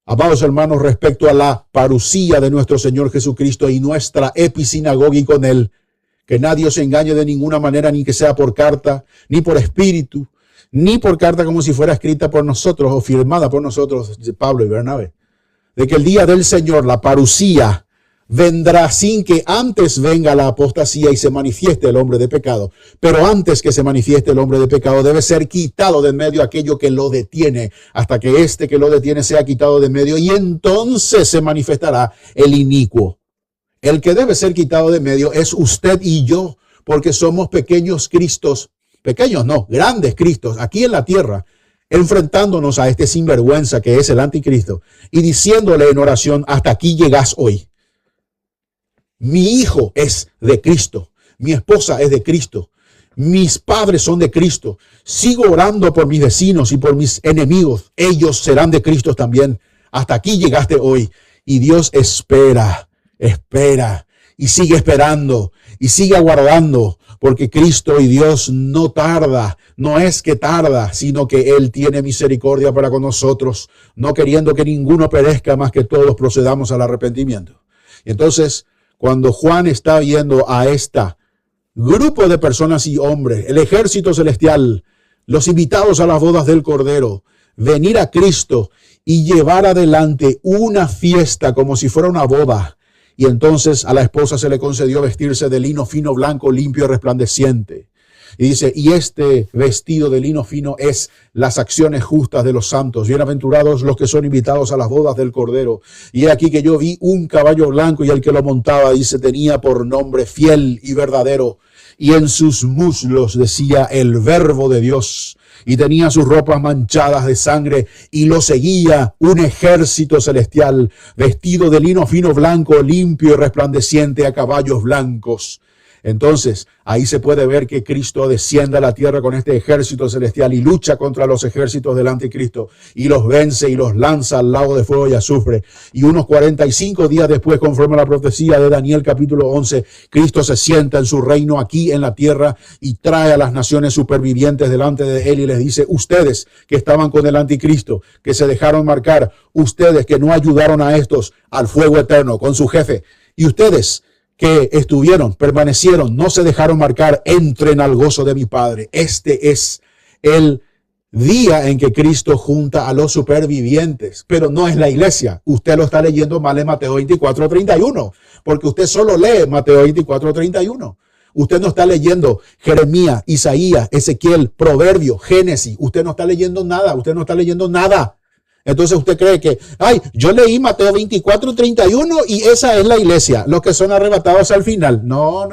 Amados hermanos, respecto a la parusía de nuestro Señor Jesucristo y nuestra episinagogia con él, que nadie os engañe de ninguna manera, ni que sea por carta, ni por espíritu, ni por carta como si fuera escrita por nosotros o firmada por nosotros, Pablo y Bernabé, de que el día del Señor, la parusía, vendrá sin que antes venga la apostasía y se manifieste el hombre de pecado. Pero antes que se manifieste el hombre de pecado, debe ser quitado de medio aquello que lo detiene, hasta que este que lo detiene sea quitado de medio, y entonces se manifestará el inicuo. El que debe ser quitado de medio es usted y yo, porque somos pequeños Cristos, pequeños no, grandes Cristos, aquí en la tierra, enfrentándonos a este sinvergüenza que es el anticristo, y diciéndole en oración: hasta aquí llegas hoy. Mi hijo es de Cristo, mi esposa es de Cristo, mis padres son de Cristo. Sigo orando por mis vecinos y por mis enemigos, ellos serán de Cristo también. Hasta aquí llegaste hoy. Y Dios espera y sigue esperando y sigue aguardando, porque Cristo y Dios no tarda, no es que tarda, sino que Él tiene misericordia para con nosotros, no queriendo que ninguno perezca, más que todos procedamos al arrepentimiento. Entonces, cuando Juan está viendo a esta grupo de personas y hombres, el ejército celestial, los invitados a las bodas del Cordero, venir a Cristo y llevar adelante una fiesta como si fuera una boda, y entonces a la esposa se le concedió vestirse de lino fino, blanco, limpio y resplandeciente. Y dice: y este vestido de lino fino es las acciones justas de los santos. Bienaventurados los que son invitados a las bodas del Cordero. Y he aquí que yo vi un caballo blanco, y el que lo montaba, dice, tenía por nombre Fiel y Verdadero. Y en sus muslos decía el Verbo de Dios. Y tenía sus ropas manchadas de sangre, y lo seguía un ejército celestial, vestido de lino fino, blanco, limpio y resplandeciente, a caballos blancos. Entonces, ahí se puede ver que Cristo desciende a la tierra con este ejército celestial y lucha contra los ejércitos del anticristo y los vence y los lanza al lago de fuego y azufre. Y unos 45 días después, conforme a la profecía de Daniel capítulo 11, Cristo se sienta en su reino aquí en la tierra y trae a las naciones supervivientes delante de él y les dice: ustedes que estaban con el anticristo, que se dejaron marcar, ustedes que no ayudaron a estos al fuego eterno con su jefe, y ustedes que estuvieron, permanecieron, no se dejaron marcar, entren al gozo de mi Padre. Este es el día en que Cristo junta a los supervivientes, pero no es la iglesia. Usted lo está leyendo mal en Mateo 24:31, porque usted solo lee Mateo 24:31. Usted no está leyendo Jeremías, Isaías, Ezequiel, Proverbio, Génesis. Usted no está leyendo nada, Entonces usted cree que, yo leí Mateo 24:31 y esa es la iglesia, los que son arrebatados al final. No.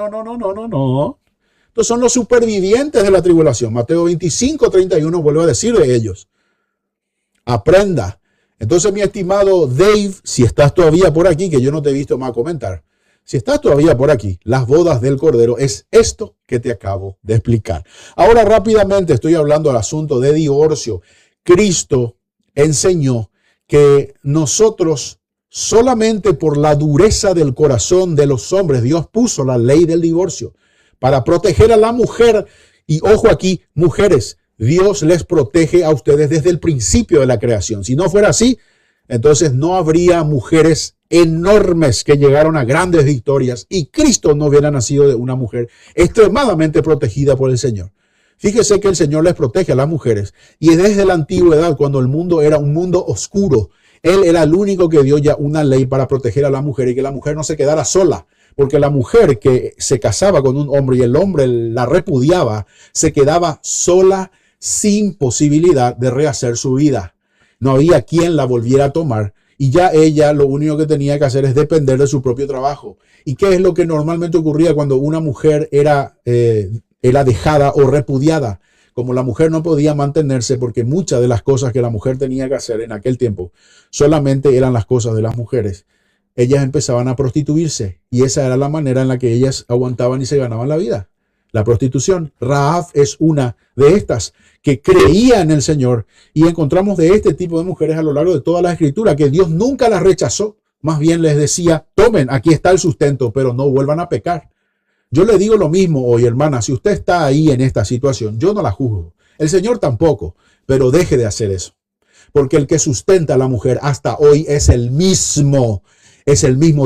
Estos son los supervivientes de la tribulación. Mateo 25:31 vuelve a decir de ellos: aprenda. Entonces, mi estimado Dave, si estás todavía por aquí, que yo no te he visto más comentar, si estás todavía por aquí, las bodas del Cordero es esto que te acabo de explicar. Ahora rápidamente estoy hablando del asunto de divorcio. Cristo enseñó que nosotros, solamente por la dureza del corazón de los hombres, Dios puso la ley del divorcio para proteger a la mujer. Y ojo aquí, mujeres, Dios les protege a ustedes desde el principio de la creación. Si no fuera así, entonces no habría mujeres enormes que llegaron a grandes victorias y Cristo no hubiera nacido de una mujer extremadamente protegida por el Señor. Fíjese que el Señor les protege a las mujeres, y desde la antigüedad, cuando el mundo era un mundo oscuro, Él era el único que dio ya una ley para proteger a la mujer y que la mujer no se quedara sola. Porque la mujer que se casaba con un hombre y el hombre la repudiaba, se quedaba sola sin posibilidad de rehacer su vida. No había quien la volviera a tomar y ya ella lo único que tenía que hacer es depender de su propio trabajo. ¿Y qué es lo que normalmente ocurría cuando una mujer era dejada o repudiada? Como la mujer no podía mantenerse porque muchas de las cosas que la mujer tenía que hacer en aquel tiempo solamente eran las cosas de las mujeres, ellas empezaban a prostituirse y esa era la manera en la que ellas aguantaban y se ganaban la vida. La prostitución. Rahab es una de estas que creía en el Señor y encontramos de este tipo de mujeres a lo largo de toda la escritura que Dios nunca las rechazó, más bien les decía, tomen, aquí está el sustento, pero no vuelvan a pecar. Yo le digo lo mismo hoy, hermana, si usted está ahí en esta situación, yo no la juzgo, el Señor tampoco, pero deje de hacer eso, porque el que sustenta a la mujer hasta hoy es el mismo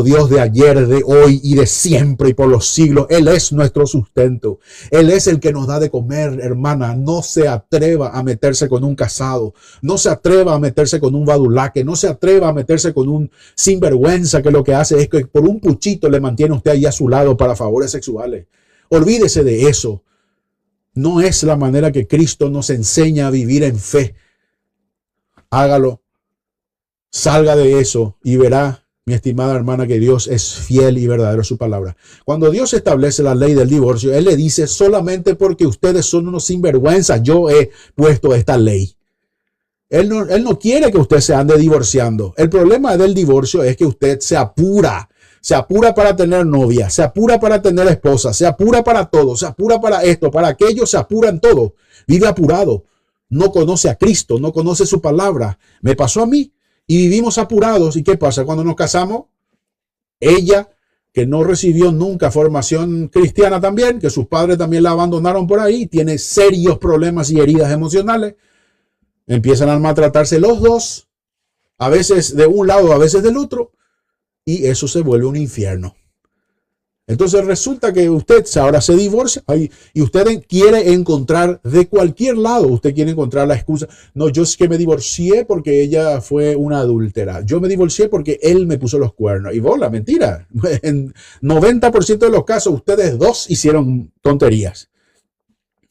Dios de ayer, de hoy y de siempre y por los siglos. Él es nuestro sustento. Él es el que nos da de comer, hermana. No se atreva a meterse con un casado. No se atreva a meterse con un badulaque. No se atreva a meterse con un sinvergüenza que lo que hace es que por un puchito le mantiene usted ahí a su lado para favores sexuales. Olvídese de eso. No es la manera que Cristo nos enseña a vivir en fe. Hágalo. Salga de eso y verá, mi estimada hermana, que Dios es fiel y verdadero a su palabra. Cuando Dios establece la ley del divorcio, Él le dice solamente porque ustedes son unos sinvergüenzas, yo he puesto esta ley. Él no quiere que usted se ande divorciando. El problema del divorcio es que usted se apura para tener novia, se apura para tener esposa, se apura para todo, se apura para esto, para aquello, se apura en todo. Vive apurado. No conoce a Cristo, no conoce su palabra. Me pasó a mí. Y vivimos apurados. ¿Y qué pasa cuando nos casamos? Ella, que no recibió nunca formación cristiana también, que sus padres también la abandonaron por ahí, tiene serios problemas y heridas emocionales. Empiezan a maltratarse los dos, a veces de un lado, a veces del otro, y eso se vuelve un infierno. Entonces resulta que usted ahora se divorcia y usted quiere encontrar de cualquier lado, usted quiere encontrar la excusa. No, yo es que me divorcié porque ella fue una adúltera. Yo me divorcié porque él me puso los cuernos. Y bola, mentira. En 90% de los casos ustedes dos hicieron tonterías.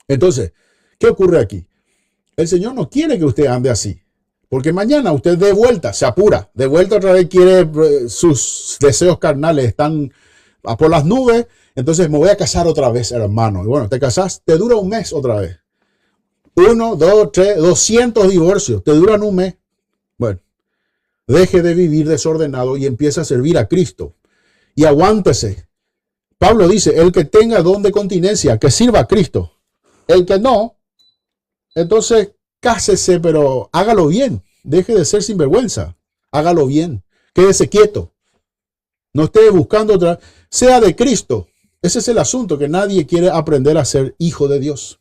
Entonces, ¿qué ocurre aquí? El Señor no quiere que usted ande así. Porque mañana usted de vuelta, se apura. De vuelta otra vez quiere, sus deseos carnales están por las nubes, entonces me voy a casar otra vez, hermano. Y bueno, te casas, te dura un mes otra vez. 1, 2, 3, 200 divorcios, te duran un mes. Bueno, deje de vivir desordenado y empieza a servir a Cristo. Y aguántese. Pablo dice, el que tenga don de continencia, que sirva a Cristo. El que no, entonces cásese, pero hágalo bien. Deje de ser sinvergüenza. Hágalo bien. Quédese quieto. No esté buscando otra. Sea de Cristo. Ese es el asunto, que nadie quiere aprender a ser hijo de Dios.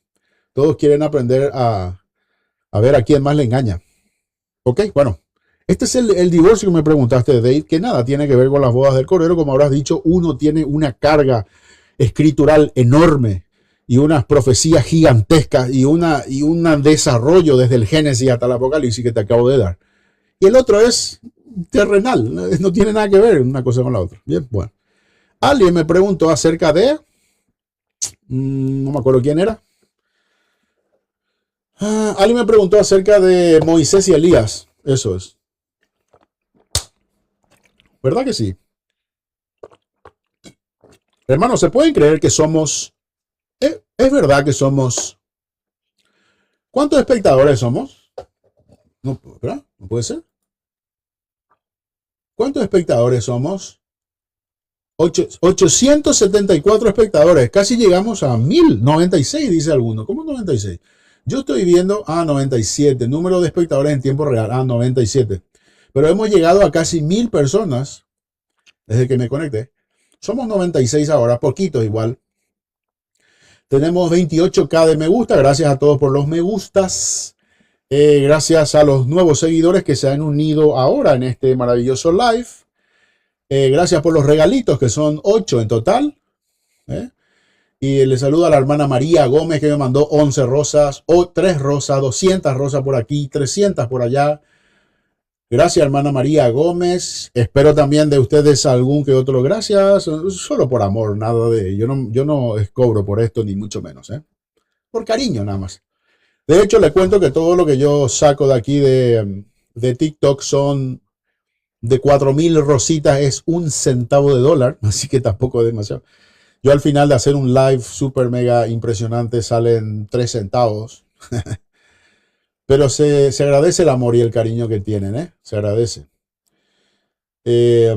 Todos quieren aprender a ver a quién más le engaña. Ok, bueno. Este es el divorcio que me preguntaste, Dave, que nada tiene que ver con las bodas del Cordero. Como habrás dicho, uno tiene una carga escritural enorme y unas profecías gigantescas y un desarrollo desde el Génesis hasta el Apocalipsis que te acabo de dar. Y el otro es terrenal, no tiene nada que ver una cosa con la otra. Bien, bueno. Alguien me preguntó acerca de, no me acuerdo quién era. Alguien me preguntó acerca de Moisés y Elías. Eso es. ¿Verdad que sí? Hermanos, ¿se pueden creer que somos, es verdad que somos, ¿cuántos espectadores somos? No, ¿verdad? ¿No puede ser? ¿Cuántos espectadores somos? 874 espectadores. Casi llegamos a 1096, dice alguno. ¿Cómo 96? Yo estoy viendo 97. Número de espectadores en tiempo real. 97. Pero hemos llegado a casi 1000 personas desde que me conecté. Somos 96 ahora, poquito igual. Tenemos 28K de me gusta. Gracias a todos por los me gustas. Gracias a los nuevos seguidores que se han unido ahora en este maravilloso live. Gracias por los regalitos, que son 8 en total. Y le saludo a la hermana María Gómez, que me mandó 11 rosas, o 3 rosas, 200 rosas por aquí, 300 por allá. Gracias, hermana María Gómez. Espero también de ustedes algún que otro. Gracias. Solo por amor, nada de. Yo no cobro por esto, ni mucho menos, ¿eh? Por cariño, nada más. De hecho, le cuento que todo lo que yo saco de aquí de TikTok son de 4.000 rositas, es un centavo de dólar, así que tampoco es demasiado. Yo al final de hacer un live súper mega impresionante salen 3 centavos. Pero se agradece el amor y el cariño que tienen, ¿eh? Se agradece. Eh,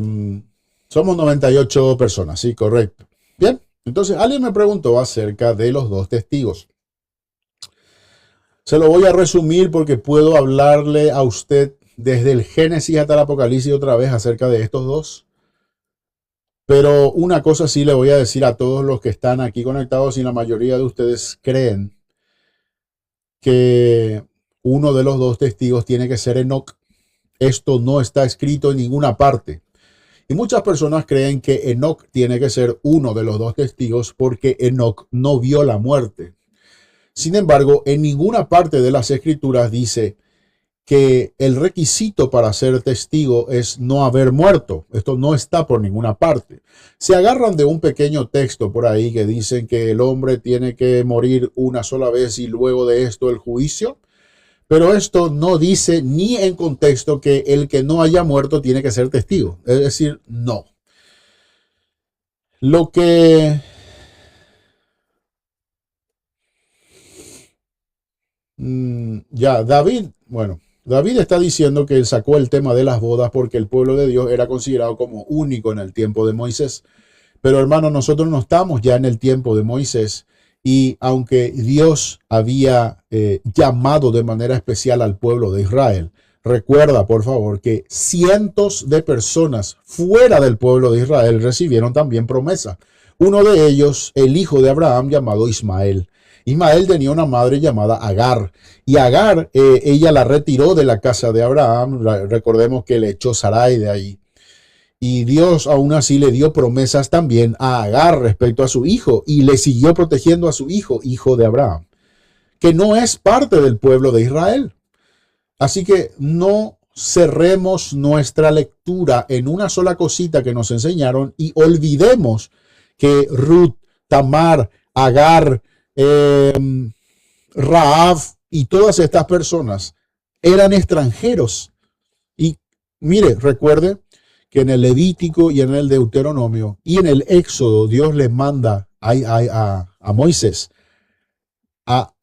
Somos 98 personas, sí, correcto. Bien, entonces alguien me preguntó acerca de los dos testigos. Se lo voy a resumir porque puedo hablarle a usted desde el Génesis hasta el Apocalipsis otra vez acerca de estos dos. Pero una cosa sí le voy a decir a todos los que están aquí conectados y la mayoría de ustedes creen que uno de los dos testigos tiene que ser Enoc. Esto no está escrito en ninguna parte. Y muchas personas creen que Enoc tiene que ser uno de los dos testigos porque Enoc no vio la muerte. Sin embargo, en ninguna parte de las escrituras dice que el requisito para ser testigo es no haber muerto. Esto no está por ninguna parte. Se agarran de un pequeño texto por ahí que dicen que el hombre tiene que morir una sola vez y luego de esto el juicio. Pero esto no dice ni en contexto que el que no haya muerto tiene que ser testigo. Es decir, no. Lo que David está diciendo que él sacó el tema de las bodas porque el pueblo de Dios era considerado como único en el tiempo de Moisés. Pero hermano, nosotros no estamos ya en el tiempo de Moisés. Y aunque Dios había llamado de manera especial al pueblo de Israel, recuerda por favor que cientos de personas fuera del pueblo de Israel recibieron también promesa. Uno de ellos, el hijo de Abraham llamado Ismael. Ismael tenía una madre llamada Agar, y Agar, ella la retiró de la casa de Abraham. Recordemos que le echó Sarai de ahí. Y Dios aún así le dio promesas también a Agar respecto a su hijo, y le siguió protegiendo a su hijo, hijo de Abraham, que no es parte del pueblo de Israel. Así que no cerremos nuestra lectura en una sola cosita que nos enseñaron y olvidemos que Ruth, Tamar, Agar, Raab y todas estas personas eran extranjeros. Y mire, recuerde que en el Levítico y en el Deuteronomio y en el Éxodo Dios les manda a Moisés a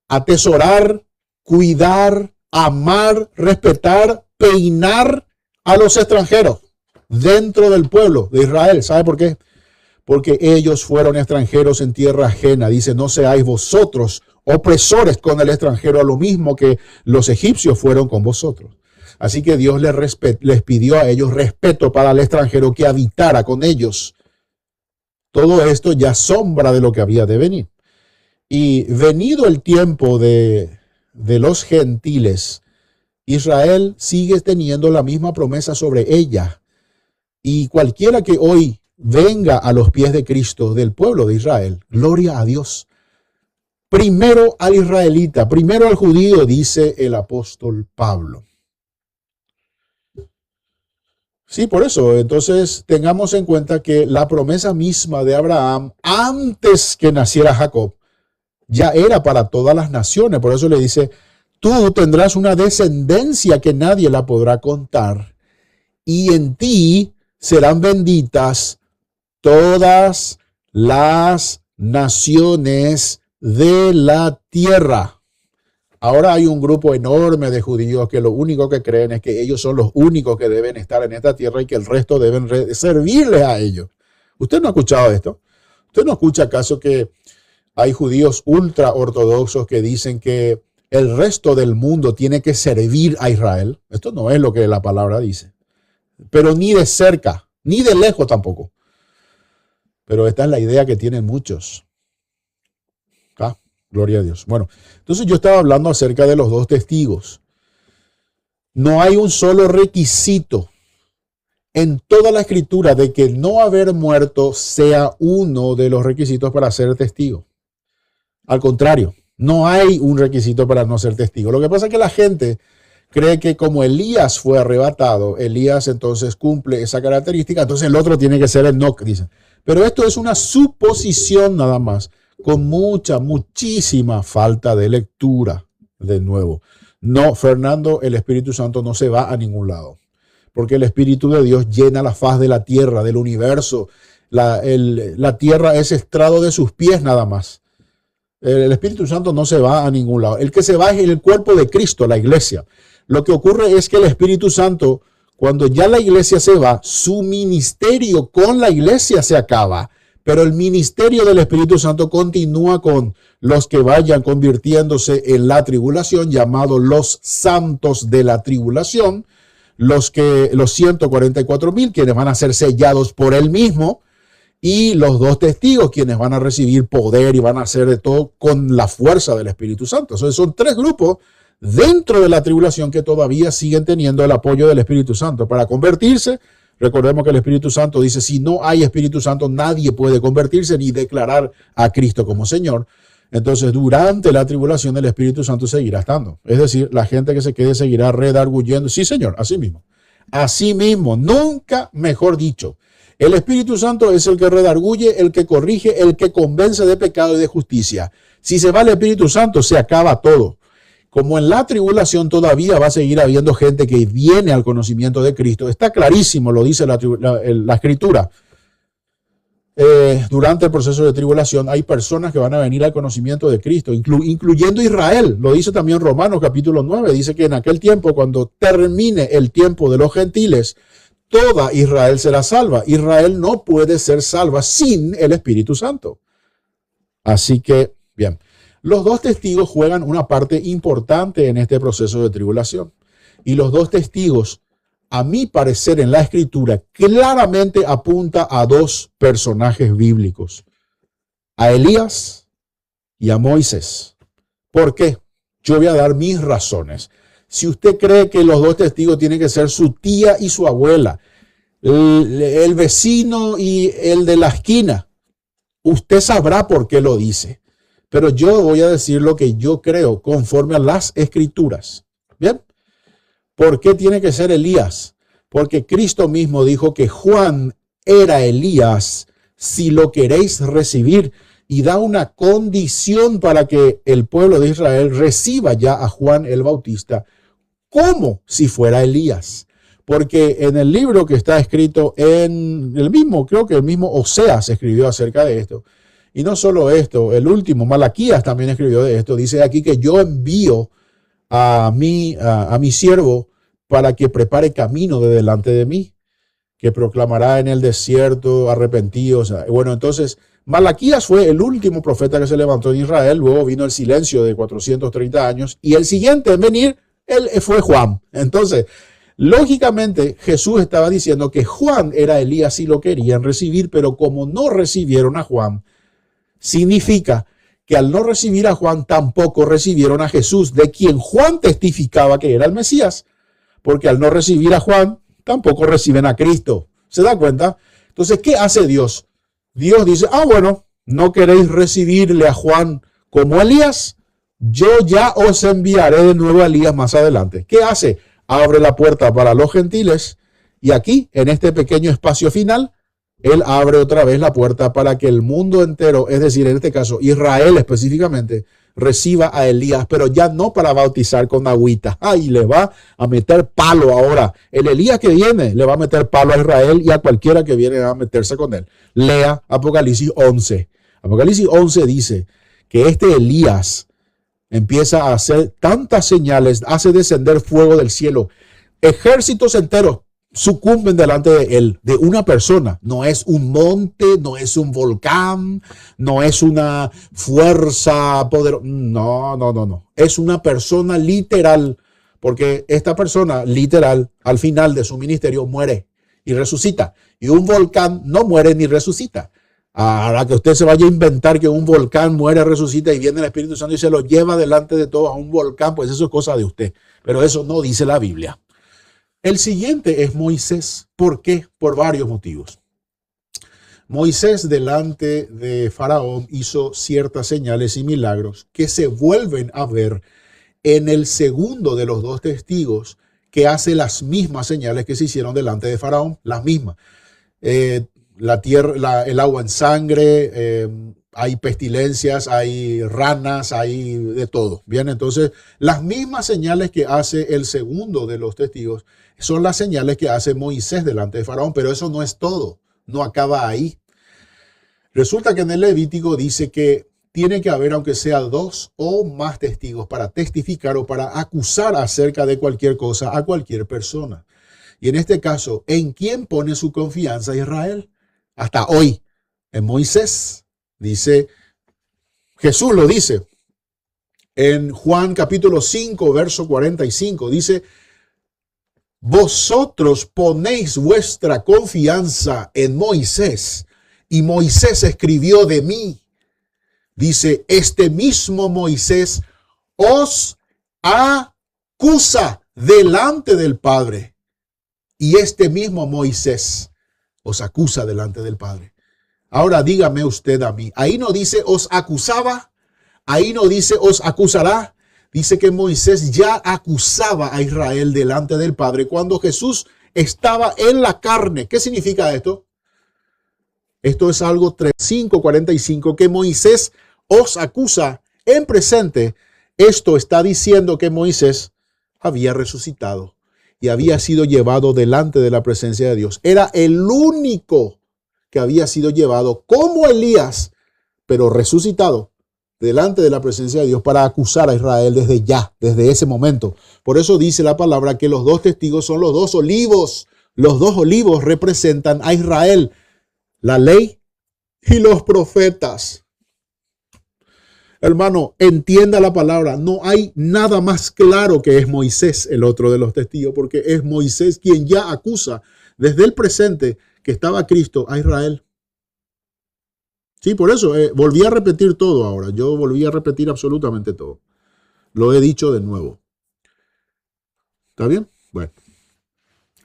atesorar, cuidar, amar, respetar, peinar a los extranjeros dentro del pueblo de Israel. ¿Sabe por qué? Porque ellos fueron extranjeros en tierra ajena. Dice, no seáis vosotros opresores con el extranjero, a lo mismo que los egipcios fueron con vosotros. Así que Dios les pidió a ellos respeto para el extranjero que habitara con ellos. Todo esto ya sombra de lo que había de venir. Y venido el tiempo de los gentiles, Israel sigue teniendo la misma promesa sobre ella. Y cualquiera que hoy venga a los pies de Cristo del pueblo de Israel, gloria a Dios. Primero al israelita, primero al judío, dice el apóstol Pablo. Sí, por eso, entonces tengamos en cuenta que la promesa misma de Abraham, antes que naciera Jacob, ya era para todas las naciones. Por eso le dice, tú tendrás una descendencia que nadie la podrá contar, y en ti serán benditas todas las naciones de la tierra. Ahora hay un grupo enorme de judíos que lo único que creen es que ellos son los únicos que deben estar en esta tierra y que el resto deben servirles a ellos. ¿Usted no ha escuchado esto? ¿Usted no escucha acaso que hay judíos ultra ortodoxos que dicen que el resto del mundo tiene que servir a Israel? Esto no es lo que la palabra dice. Pero ni de cerca, ni de lejos tampoco. Pero esta es la idea que tienen muchos. ¿Ah? Gloria a Dios. Bueno, entonces yo estaba hablando acerca de los dos testigos. No hay un solo requisito en toda la escritura de que no haber muerto sea uno de los requisitos para ser testigo. Al contrario, no hay un requisito para no ser testigo. Lo que pasa es que la gente cree que como Elías fue arrebatado, Elías entonces cumple esa característica, entonces el otro tiene que ser Enoc, dicen. Pero esto es una suposición nada más, con muchísima falta de lectura, de nuevo. No, Fernando, el Espíritu Santo no se va a ningún lado, porque el Espíritu de Dios llena la faz de la tierra, del universo. La tierra es estrado de sus pies nada más. El Espíritu Santo no se va a ningún lado. El que se va es el cuerpo de Cristo, la iglesia. Lo que ocurre es que el Espíritu Santo, cuando ya la iglesia se va, su ministerio con la iglesia se acaba, pero el ministerio del Espíritu Santo continúa con los que vayan convirtiéndose en la tribulación, llamados los santos de la tribulación, los 144,000, quienes van a ser sellados por él mismo, y los 2 testigos, quienes van a recibir poder y van a hacer de todo con la fuerza del Espíritu Santo. Entonces son 3 grupos dentro de la tribulación que todavía siguen teniendo el apoyo del Espíritu Santo para convertirse. Recordemos que el Espíritu Santo dice, si no hay Espíritu Santo, nadie puede convertirse ni declarar a Cristo como Señor. Entonces, durante la tribulación, el Espíritu Santo seguirá estando. Es decir, la gente que se quede seguirá redarguyendo. Sí, Señor, así mismo. Así mismo, nunca mejor dicho. El Espíritu Santo es el que redarguye, el que corrige, el que convence de pecado y de justicia. Si se va el Espíritu Santo, se acaba todo. Como en la tribulación todavía va a seguir habiendo gente que viene al conocimiento de Cristo, está clarísimo, lo dice la Escritura. Durante el proceso de tribulación hay personas que van a venir al conocimiento de Cristo, incluyendo Israel. Lo dice también Romanos capítulo 9, dice que en aquel tiempo, cuando termine el tiempo de los gentiles, toda Israel será salva. Israel no puede ser salva sin el Espíritu Santo. Así que, bien. Los 2 testigos juegan una parte importante en este proceso de tribulación. Y los 2 testigos, a mi parecer en la Escritura, claramente apunta a 2 personajes bíblicos. A Elías y a Moisés. ¿Por qué? Yo voy a dar mis razones. Si usted cree que los 2 testigos tienen que ser su tía y su abuela, el vecino y el de la esquina, usted sabrá por qué lo dice. Pero yo voy a decir lo que yo creo conforme a las Escrituras. ¿Bien? ¿Por qué tiene que ser Elías? Porque Cristo mismo dijo que Juan era Elías si lo queréis recibir, y da una condición para que el pueblo de Israel reciba ya a Juan el Bautista como si fuera Elías. Porque en el libro que está escrito en el mismo, creo que el mismo Oseas escribió acerca de esto. Y no solo esto, el último, Malaquías también escribió de esto. Dice aquí que yo envío a mi siervo para que prepare camino de delante de mí, que proclamará en el desierto arrepentidos. Bueno, entonces Malaquías fue el último profeta que se levantó en Israel. Luego vino el silencio de 430 años y el siguiente en venir fue Juan. Entonces, lógicamente, Jesús estaba diciendo que Juan era Elías si lo querían recibir, pero como no recibieron a Juan, significa que al no recibir a Juan, tampoco recibieron a Jesús, de quien Juan testificaba que era el Mesías, porque al no recibir a Juan, tampoco reciben a Cristo. ¿Se da cuenta? Entonces, ¿qué hace Dios? Dios dice, bueno, ¿no queréis recibirle a Juan como Elías? Yo ya os enviaré de nuevo a Elías más adelante. ¿Qué hace? Abre la puerta para los gentiles y aquí, en este pequeño espacio final, Él abre otra vez la puerta para que el mundo entero, es decir, en este caso, Israel específicamente, reciba a Elías, pero ya no para bautizar con agüita. Y le va a meter palo ahora. El Elías que viene le va a meter palo a Israel y a cualquiera que viene a meterse con él. Lea Apocalipsis 11. Apocalipsis 11 dice que este Elías empieza a hacer tantas señales, hace descender fuego del cielo. Ejércitos enteros sucumben delante de él, de una persona. No es un monte, no es un volcán, no es una fuerza poderosa. No. Es una persona literal, porque esta persona literal al final de su ministerio muere y resucita. Y un volcán no muere ni resucita. Ahora que usted se vaya a inventar que un volcán muere, resucita y viene el Espíritu Santo y se lo lleva delante de todos a un volcán, pues eso es cosa de usted. Pero eso no dice la Biblia. El siguiente es Moisés. ¿Por qué? Por varios motivos. Moisés delante de Faraón hizo ciertas señales y milagros que se vuelven a ver en el segundo de los dos testigos que hace las mismas señales que se hicieron delante de Faraón, las mismas. La tierra, el agua en sangre, hay pestilencias, hay ranas, hay de todo. Bien, entonces las mismas señales que hace el segundo de los testigos son las señales que hace Moisés delante de Faraón, pero eso no es todo, no acaba ahí. Resulta que en el Levítico dice que tiene que haber, aunque sea 2 o más testigos, para testificar o para acusar acerca de cualquier cosa a cualquier persona. Y en este caso, ¿en quién pone su confianza Israel? Hasta hoy, en Moisés. Dice, Jesús lo dice en Juan capítulo 5, verso 45. Dice, vosotros ponéis vuestra confianza en Moisés y Moisés escribió de mí. Dice, este mismo Moisés os acusa delante del Padre. Y este mismo Moisés os acusa delante del Padre. Ahora dígame usted a mí, ahí no dice os acusaba, ahí no dice os acusará. Dice que Moisés ya acusaba a Israel delante del Padre cuando Jesús estaba en la carne. ¿Qué significa esto? Esto es algo 5:45, que Moisés os acusa en presente. Esto está diciendo que Moisés había resucitado y había sido llevado delante de la presencia de Dios. Era el único que había sido llevado como Elías, pero resucitado delante de la presencia de Dios para acusar a Israel desde ya, desde ese momento. Por eso dice la palabra que los dos testigos son los dos olivos. Los dos olivos representan a Israel, la ley y los profetas. Hermano, entienda la palabra. No hay nada más claro que es Moisés, el otro de los testigos, porque es Moisés quien ya acusa desde el presente que estaba Cristo a Israel. Sí, por eso volví a repetir todo ahora. Yo volví a repetir absolutamente todo. Lo he dicho de nuevo. ¿Está bien? Bueno.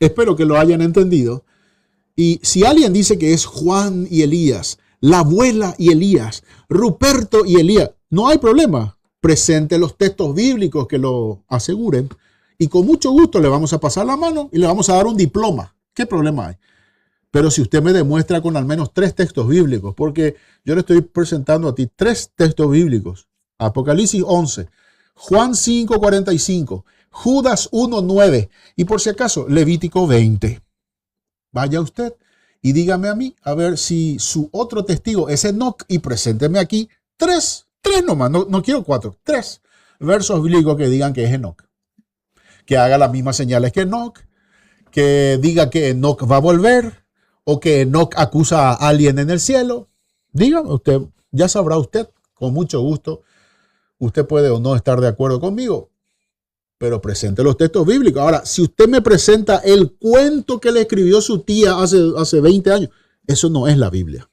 Espero que lo hayan entendido. Y si alguien dice que es Juan y Elías, la abuela y Elías, Ruperto y Elías, no hay problema. Presente los textos bíblicos que lo aseguren. Y con mucho gusto le vamos a pasar la mano y le vamos a dar un diploma. ¿Qué problema hay? Pero si usted me demuestra con al menos 3 textos bíblicos, porque yo le estoy presentando a ti 3 textos bíblicos. Apocalipsis 11, Juan 5:45, Judas 1:9 y por si acaso Levítico 20. Vaya usted y dígame a mí, a ver si su otro testigo es Enoc y presénteme aquí 3 nomás, no quiero 4, 3 versos bíblicos que digan que es Enoc. Que haga las mismas señales que Enoc, que diga que Enoc va a volver, o que Enoc acusa a alguien en el cielo. Dígame usted, ya sabrá usted, con mucho gusto. Usted puede o no estar de acuerdo conmigo, pero presente los textos bíblicos. Ahora, si usted me presenta el cuento que le escribió su tía hace 20 años, eso no es la Biblia.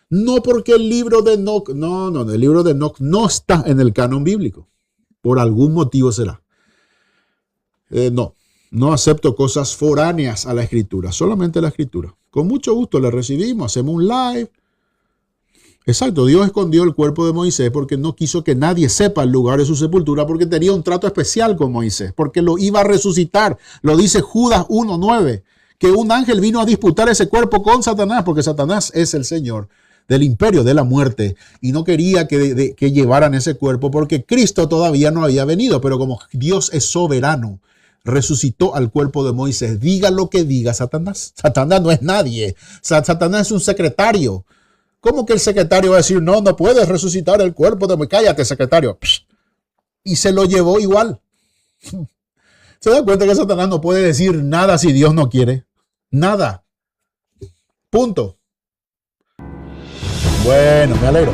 No porque el libro de Enoc, no, el libro de Enoc no está en el canon bíblico. Por algún motivo será. No acepto cosas foráneas a la escritura, solamente la escritura. Con mucho gusto le recibimos, hacemos un live. Exacto, Dios escondió el cuerpo de Moisés porque no quiso que nadie sepa el lugar de su sepultura, porque tenía un trato especial con Moisés, porque lo iba a resucitar. Lo dice Judas 1:9, que un ángel vino a disputar ese cuerpo con Satanás, porque Satanás es el señor del imperio de la muerte y no quería que llevaran ese cuerpo porque Cristo todavía no había venido, pero como Dios es soberano, resucitó al cuerpo de Moisés. Diga lo que diga Satanás. Satanás no es nadie. Satanás es un secretario. ¿Cómo que el secretario va a decir, no puedes resucitar el cuerpo de Moisés? Cállate, secretario. Y se lo llevó igual. ¿Se da cuenta que Satanás no puede decir nada si Dios no quiere? Nada. Punto. Bueno, me alegro.